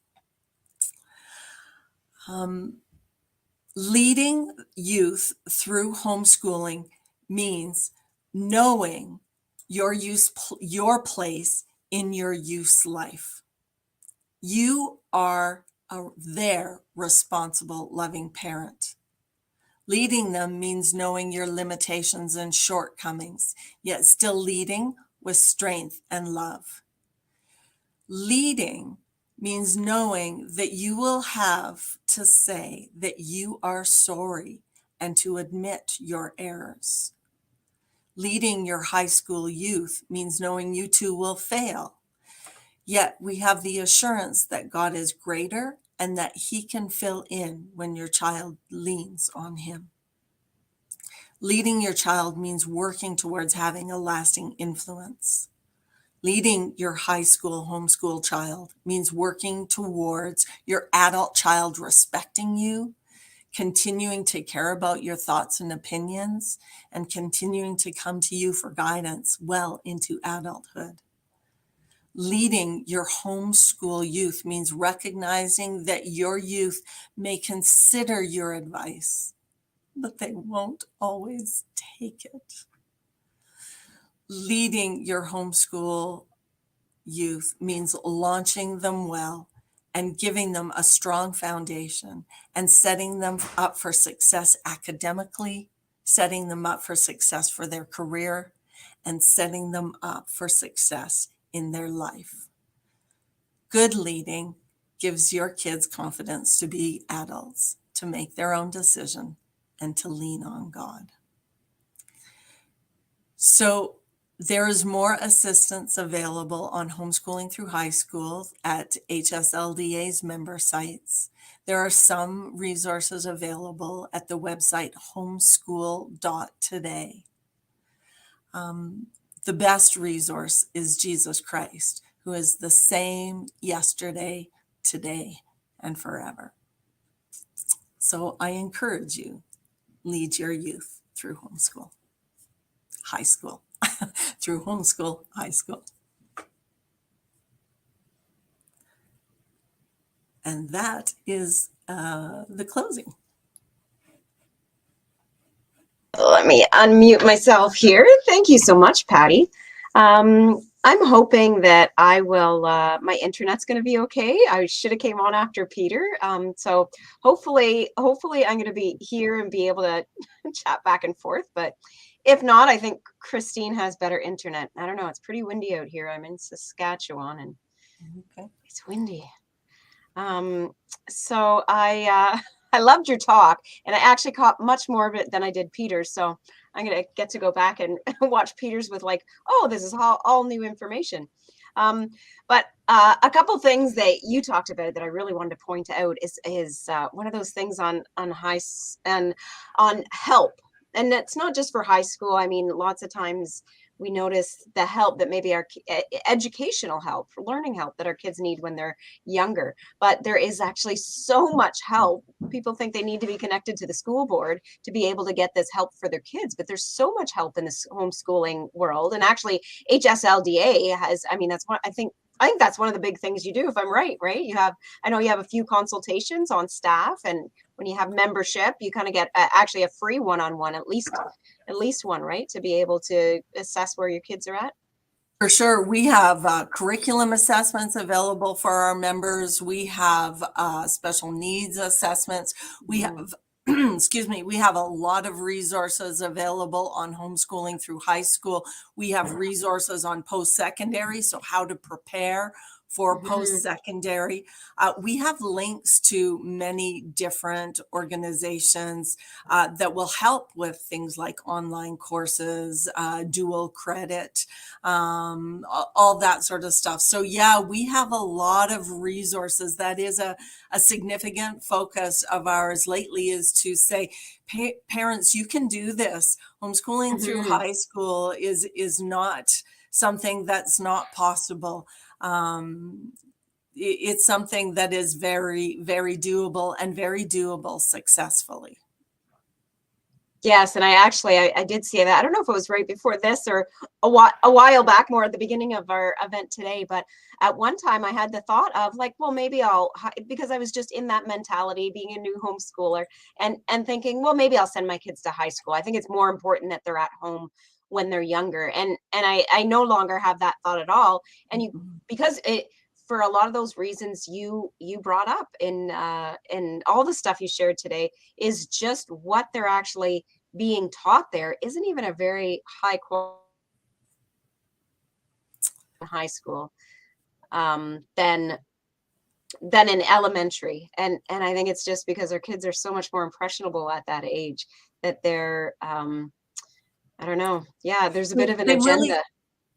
Leading youth through homeschooling means knowing your place in your youth's life. You are their responsible, loving parent. Leading them means knowing your limitations and shortcomings, yet still leading with strength and love. Leading means knowing that you will have to say that you are sorry and to admit your errors. Leading your high school youth means knowing you too will fail. Yet we have the assurance that God is greater and that He can fill in when your child leans on Him. Leading your child means working towards having a lasting influence. Leading your high school homeschool child means working towards your adult child respecting you, continuing to care about your thoughts and opinions, and continuing to come to you for guidance well into adulthood. Leading your homeschool youth means recognizing that your youth may consider your advice, but they won't always take it. Leading your homeschool youth means launching them well and giving them a strong foundation and setting them up for success academically, setting them up for success for their career, and setting them up for success in their life. Good leading gives your kids confidence to be adults, to make their own decision, and to lean on God. So there is more assistance available on homeschooling through high school at HSLDA's member sites. There are some resources available at the website homeschool.today. The best resource is Jesus Christ, who is the same yesterday, today, and forever. So I encourage you, lead your youth through homeschool, high school. Through homeschool, high school. And that is the closing. Let me unmute myself here. Thank you so much, Patty. I'm hoping that I will, my internet's going to be okay. I should have came on after Peter. So hopefully I'm going to be here and be able to chat back and forth. But if not, I think Christine has better internet. I don't know. It's pretty windy out here. I'm in Saskatchewan and It's windy. So I loved your talk, and I actually caught much more of it than I did Peter's. So I'm going to get to go back and watch Peter's with like, oh, this is all new information. But a couple things that you talked about that I really wanted to point out is one of those things on on help. And it's not just for high school. I mean, lots of times we notice the help that maybe educational help, learning help that our kids need when they're younger. But there is actually so much help. People think they need to be connected to the school board to be able to get this help for their kids, but there's so much help in this homeschooling world. And actually, HSLDA has, I mean, that's one, I think that's one of the big things you do, if I'm right, right? You have, I know you have a few consultations on staff, and when you have membership, you kind of get actually a free one-on-one, at least one, right? To be able to assess where your kids are at. For sure. We have curriculum assessments available for our members. We have special needs assessments. We have, excuse me, we have a lot of resources available on homeschooling through high school. We have resources on post-secondary, so how to prepare for post-secondary. We have links to many different organizations that will help with things like online courses, dual credit, all that sort of stuff. So yeah, we have a lot of resources. That is a significant focus of ours lately, is to say, parents, you can do this. Homeschooling through high school is not something that's not possible. It's something that is very, very doable, and very doable successfully. Yes, and I did see that. I don't know if it was right before this or a while back, more at the beginning of our event today, but at one time I had the thought of like, well, maybe because I was just in that mentality, being a new homeschooler, and thinking, well, maybe I'll send my kids to high school. I think it's more important that they're at home when they're younger, and I no longer have that thought at all. And because it, for a lot of those reasons you brought up in all the stuff you shared today, is just what they're actually being taught there isn't even a very high quality in high school, than in elementary. And I think it's just because our kids are so much more impressionable at that age, that they're I don't know. Yeah, there's a bit of an agenda.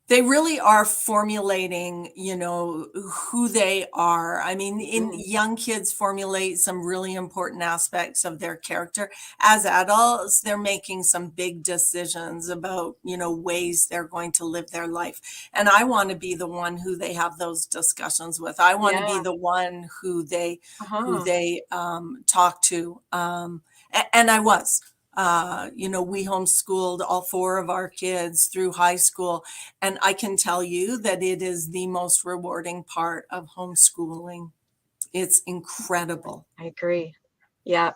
They really are formulating, who they are. I mean, young kids formulate some really important aspects of their character. As adults, they're making some big decisions about, ways they're going to live their life. And I want to be the one who they have those discussions with. I want to be the one who they talk to. And I was. We homeschooled all 4 of our kids through high school. And I can tell you that it is the most rewarding part of homeschooling. It's incredible. I agree. Yeah.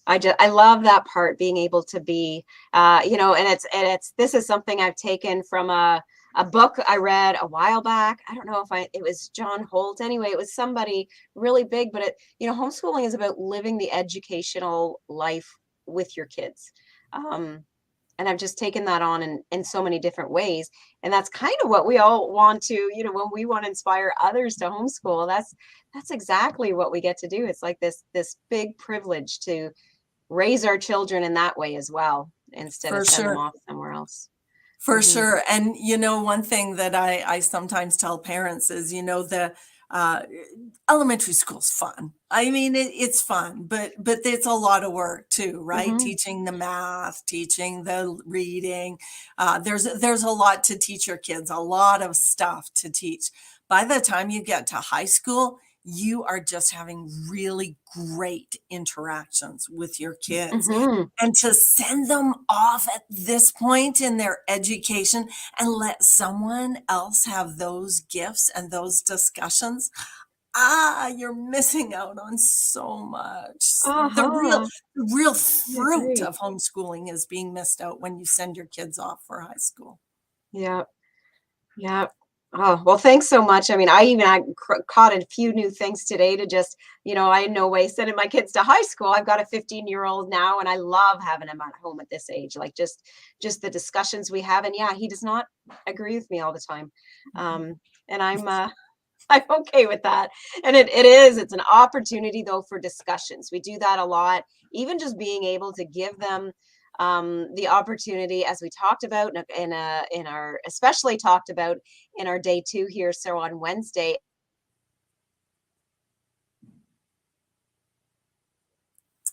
I love that part, being able to be, and this is something I've taken from a book I read a while back. I don't know if it was John Holt. Anyway, it was somebody really big, but homeschooling is about living the educational life with your kids. And I've just taken that on in so many different ways. And that's kind of what we all want to, when we want to inspire others to homeschool, that's exactly what we get to do. It's like this big privilege to raise our children in that way as well, instead of send them off somewhere else. For sure. And, one thing that I sometimes tell parents is, the elementary school's fun. I mean, it's fun, but it's a lot of work too, right? Teaching the math, teaching the reading. There's a lot to teach your kids, a lot of stuff to teach. By the time you get to high school, you are just having really great interactions with your kids. And to send them off at this point in their education and let someone else have those gifts and those discussions, you're missing out on so much. The real fruit of homeschooling is being missed out when you send your kids off for high school. Yeah. Yeah. Oh, well, thanks so much. I mean, I caught a few new things today to just, I in no way sending my kids to high school. I've got a 15-year-old now, and I love having him at home at this age. Like just the discussions we have. And yeah, he does not agree with me all the time. And I'm okay with that. And it's an opportunity though for discussions. We do that a lot, even just being able to give them the opportunity, as we talked about especially talked about in our day 2 here. So on Wednesday.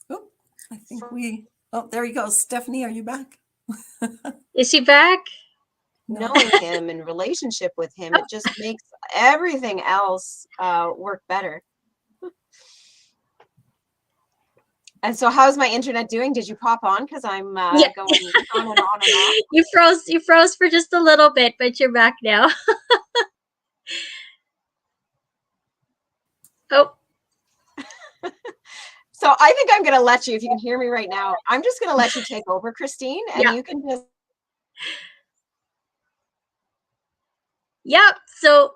Oh, I think there you go. Stephanie, are you back? Is she back? No. knowing him and relationship with him, it just makes everything else work better. And so how's my internet doing? Did you pop on? Because I'm Yeah. going on and on and on. You froze for just a little bit, but you're back now. Oh, So I think I'm going to let you, if you can hear me right now, I'm just going to let you take over, Christine, and yeah. you can just. Yep. So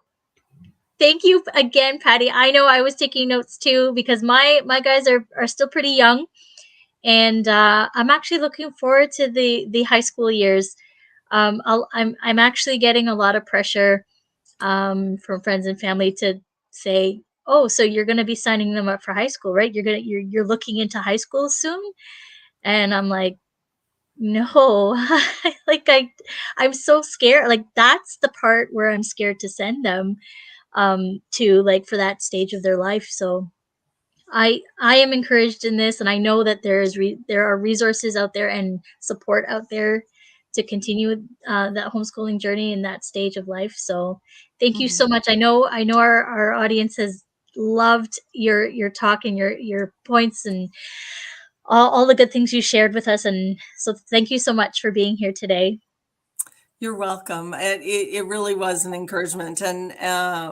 thank you again, Patty. I know I was taking notes too because my guys are still pretty young, and I'm actually looking forward to the high school years. I'm actually getting a lot of pressure from friends and family to say, "Oh, so you're going to be signing them up for high school, right? You're looking into high school soon?" And I'm like, "No." like I'm so scared. Like that's the part where I'm scared to send them to, like, for that stage of their life. So I am encouraged in this, and I know that there are resources out there and support out there to continue that homeschooling journey in that stage of life. So thank you so much. I know our audience has loved your talk and your points and all the good things you shared with us. And so thank you so much for being here today. You're welcome. It really was an encouragement and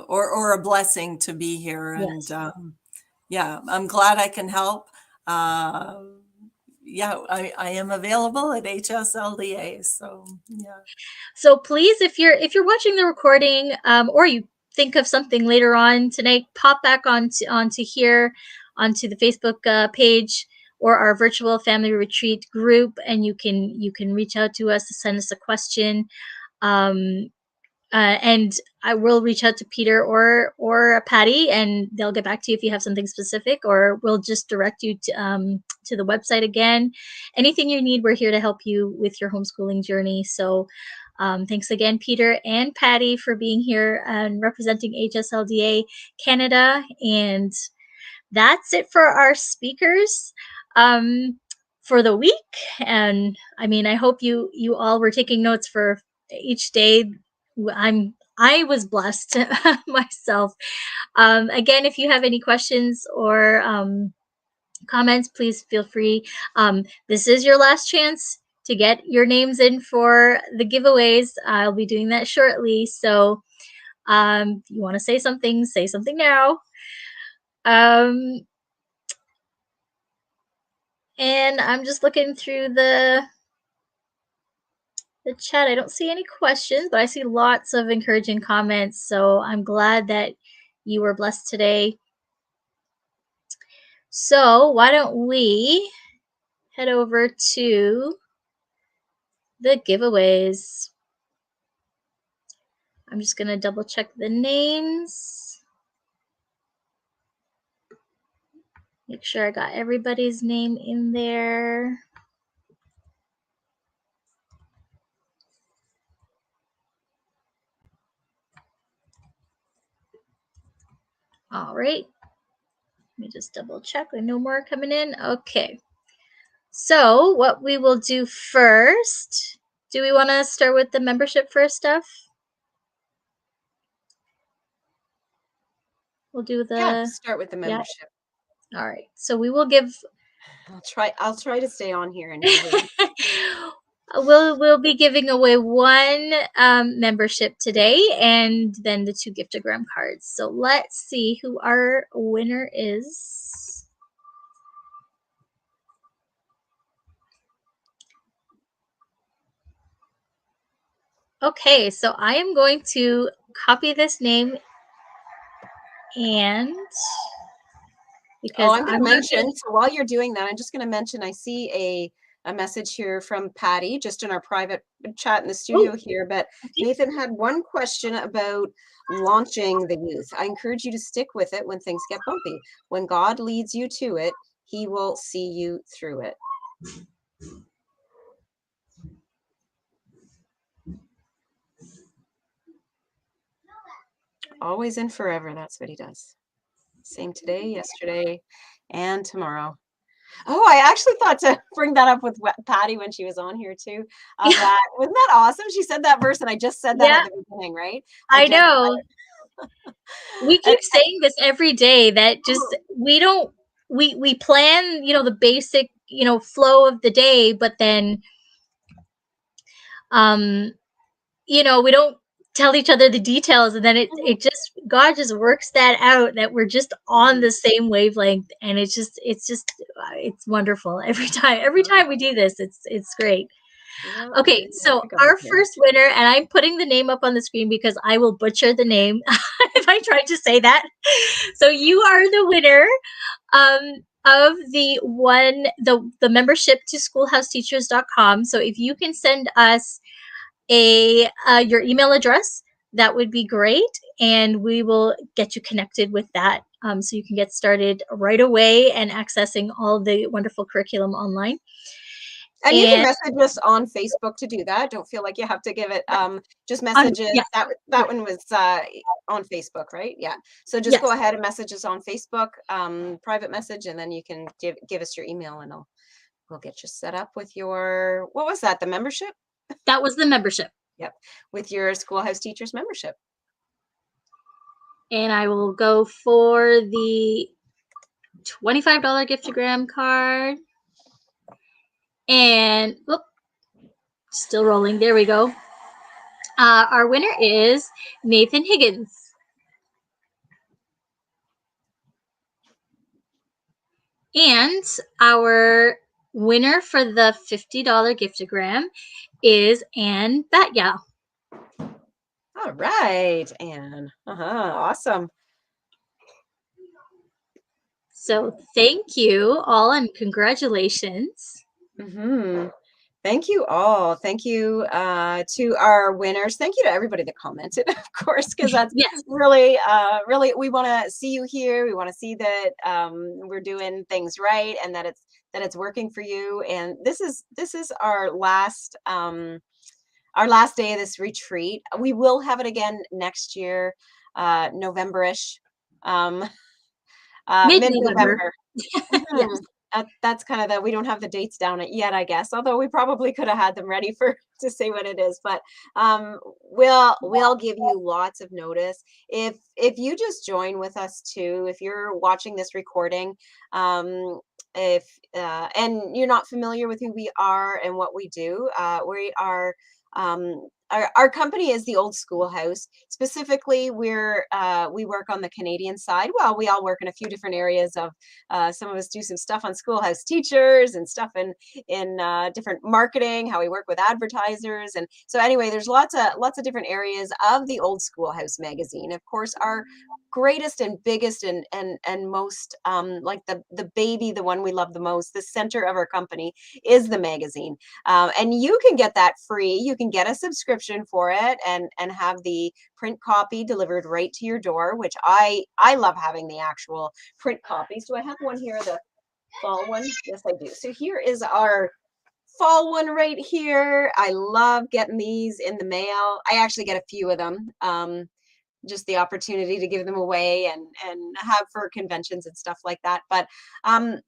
or a blessing to be here. And Yes. yeah, I'm glad I can help. Uh, yeah, I am available at HSLDA. So yeah. So please, if you're watching the recording, or you think of something later on tonight, pop back onto here, onto the Facebook page or our virtual family retreat group, and you can reach out to us to send us a question. Um, and I will reach out to Peter or Patty, and they'll get back to you if you have something specific, or we'll just direct you to the website again. Anything you need, we're here to help you with your homeschooling journey. So, thanks again, Peter and Patty, for being here and representing HSLDA Canada. And that's it for our speakers for the week. And I mean, I hope you all were taking notes for each day. I was blessed myself. Again, if you have any questions or comments, please feel free. This is your last chance to get your names in for the giveaways. I'll be doing that shortly. So if you want to say something now. Um, and I'm just looking through the chat. I don't see any questions, but I see lots of encouraging comments. So I'm glad that you were blessed today. So why don't we head over to the giveaways? I'm just going to double check the names. Make sure I got everybody's name in there. All right. Let me just double check. No more coming in. Okay. So what we will do first, do we want to start with the membership first, Steph? We'll do Yeah, the, start with the yeah. membership. All right. So we will give. I'll try to stay on here and behave. We'll be giving away one membership today, and then the 2 giftogram cards. So let's see who our winner is. Okay, so I am going to copy this name, and because I'm going to mention, so while you're doing that, I'm just going to mention I see a message here from Patty just in our private chat in the studio here, but Nathan had one question about launching the youth. I encourage you to stick with it when things get bumpy. When God leads you to it, he will see you through it. Always and forever, that's what he does. Same today, yesterday, and tomorrow. Oh, I actually thought to bring that up with Patty when she was on here too. Of Yeah, that, wasn't that awesome? She said that verse, and I just said that yeah, at the beginning, right? I I just know. We and, keep saying this every day that just we don't we plan, the basic, flow of the day, but then um we don't tell each other the details, and then it just God just works that out, that we're just on the same wavelength, and it's wonderful every time we do this. It's great. yeah, Okay, we have so to go our here. first winner, and I'm putting the name up on the screen because I will butcher the name if I try to say that. So you are the winner of the membership to schoolhouseteachers.com. So if you can send us your email address, that would be great, and we will get you connected with that, so you can get started right away and accessing all the wonderful curriculum online. And you can And message us on Facebook to do that. Don't feel like you have to give it. Just messages. yeah, That one was on Facebook, right? Yeah. So just go yes, ahead and message us on Facebook, private message, and then you can give us your email, and we'll get you set up with your, what was that? The membership? that was the membership. Yep. With your Schoolhouse Teachers membership. And I will go for the $25 giftogram card. And still rolling. There we go. Our winner is Nathan Higgins. And our winner for the $50 giftogram is Ann Batgal. All right, Anne. Awesome. So thank you all, and congratulations. Thank you all. Thank you to our winners. Thank you to everybody that commented, of course, because that's Yes. really, really, we want to see you here. We want to see that we're doing things right, and that it's working for you. And this is our last day of this retreat. We will have it again next year, November-ish, Mid-November. mid-November. Yes. That's kind of we don't have the dates down yet, I guess, although we probably could have had them ready for to say when it is, but we'll give you lots of notice. If you just join with us too, if you're watching this recording, if and you're not familiar with who we are and what we do, we are our company is the Old Schoolhouse. Specifically, we work on the Canadian side. Well, we all work in a few different areas of. Some of us do some stuff on Schoolhouse Teachers and stuff in different marketing, how we work with advertisers, and so anyway, there's lots of different areas of the Old Schoolhouse magazine. Of course, our greatest and biggest and most like the baby, the one we love the most, the center of our company is the magazine. And you can get that free. You can get a subscription for it and have the print copy delivered right to your door, which I love having the actual print copies. Do I have one here, the fall one? Yes, I do. So here is our fall one right here. I love getting these in the mail. I actually get a few of them. Just the opportunity to give them away and have for conventions and stuff like that. But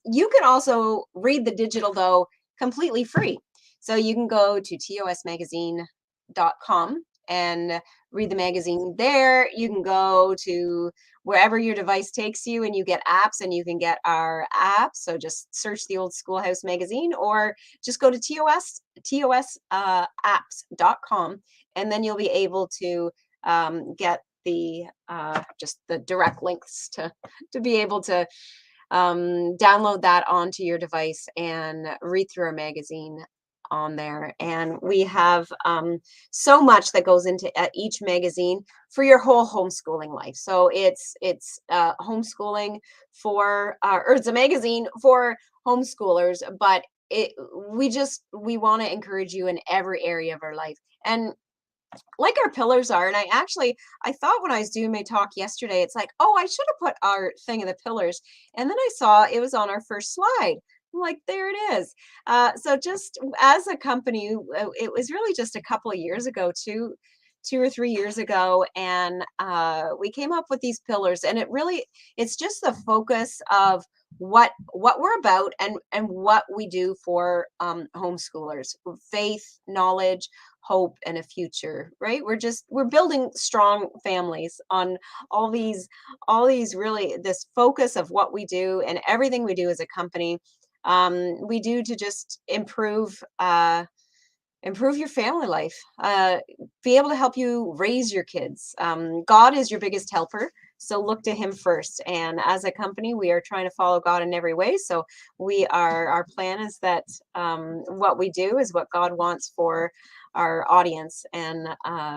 you can also read the digital though completely free. So you can go to tosmagazine.com and read the magazine there. You can go to wherever your device takes you and you get apps, and you can get our app. So just search the Old Schoolhouse magazine, or just go to tosapps.com, and then you'll be able to get the just the direct links to be able to download that onto your device and read through our magazine on there. And we have so much that goes into each magazine for your whole homeschooling life. So it's homeschooling for or it's a magazine for homeschoolers, but we want to encourage you in every area of our life. And like our pillars are, and I thought when I was doing my talk yesterday, it's like, oh, I should have put our thing in the pillars, and then I saw it was on our first slide. I'm like, there it is. So just as a company, it was really just a couple of years ago, two or 3 years ago, and we came up with these pillars, and it's just the focus of what we're about and what we do for homeschoolers: faith, knowledge, hope, and a future. Right? We're building strong families on all these really, this focus of what we do and everything we do as a company. We do to just improve your family life, be able to help you raise your kids. God is your biggest helper, so look to him first. And as a company, we are trying to follow God in every way. So our plan is that what we do is what God wants for our audience. And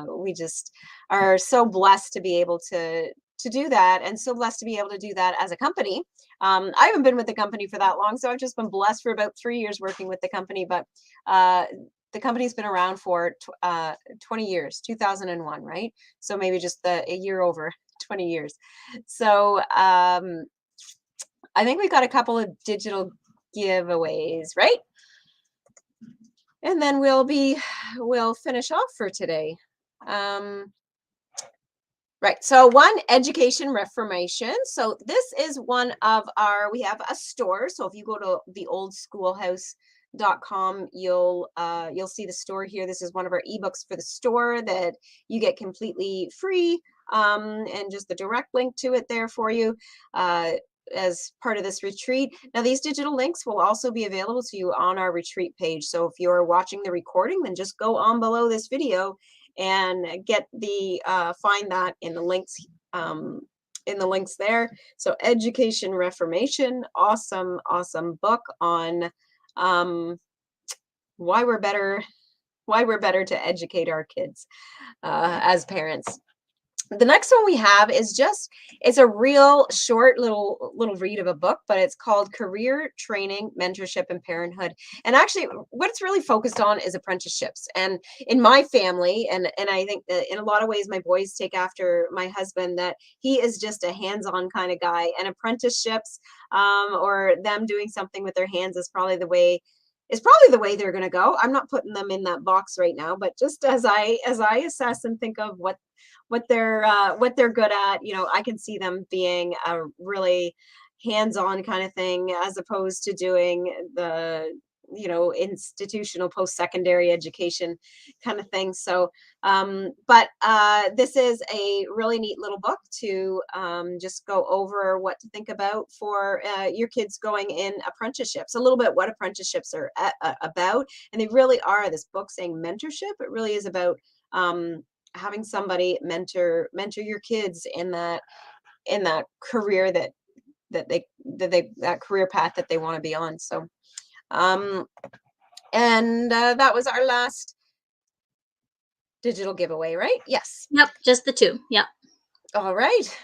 we just are so blessed to be able to do that, and so blessed to be able to do that as a company. I haven't been with the company for that long, so I've just been blessed for about 3 years working with the company. But the company's been around for 20 years, 2001, right? So maybe just a year over 20 years. So I think we've got a couple of digital giveaways, right? And then we'll finish off for today. Right. So one, education reformation. So this is one of we have a store. So if you go to theoldschoolhouse.com, you'll see the store here. This is one of our ebooks for the store that you get completely free, and just the direct link to it there for you as part of this retreat. Now, these digital links will also be available to you on our retreat page. So if you're watching the recording, then just go on below this video and get find that in the links there. So Education Reformation, awesome book on why we're better to educate our kids as parents. The next one we have is it's a real short little read of a book, but it's called Career Training, Mentorship, and Parenthood. And actually, what it's really focused on is apprenticeships. And in my family, and I think that in a lot of ways, my boys take after my husband, that he is just a hands-on kind of guy. And apprenticeships, or them doing something with their hands, is probably the way they're going to go. I'm not putting them in that box right now, but just as I assess and think of what they're good at, I can see them being a really hands-on kind of thing, as opposed to doing the institutional post-secondary education kind of thing. So but this is a really neat little book to just go over what to think about for your kids going in apprenticeships, a little bit what apprenticeships are about. And they really are, this book saying mentorship, it really is about having somebody mentor your kids in that career that career path that they want to be on. So and that was our last digital giveaway, right? Yes. Yep, just the two. Yep. All right.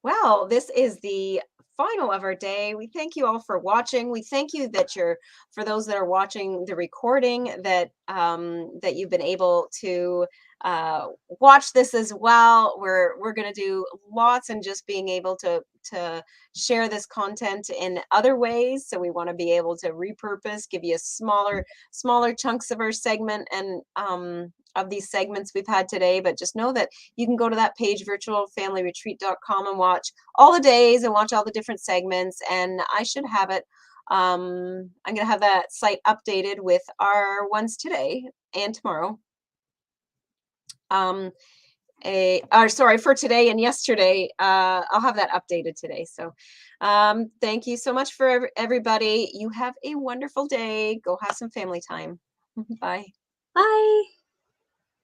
Well, this is the final of our day. We thank you all for watching. We thank you for those that are watching the recording, that you've been able to watch this as well. We're going to do lots, and just being able to share this content in other ways. So we want to be able to repurpose, give you smaller chunks of our segment, and of these segments we've had today. But just know that you can go to that page, virtualfamilyretreat.com, and watch all the days and watch all the different segments. And I should have it. I'm going to have that site updated with our ones today and tomorrow. For today and yesterday. I'll have that updated today. So thank you so much for everybody. You have a wonderful day. Go have some family time. Bye. Bye.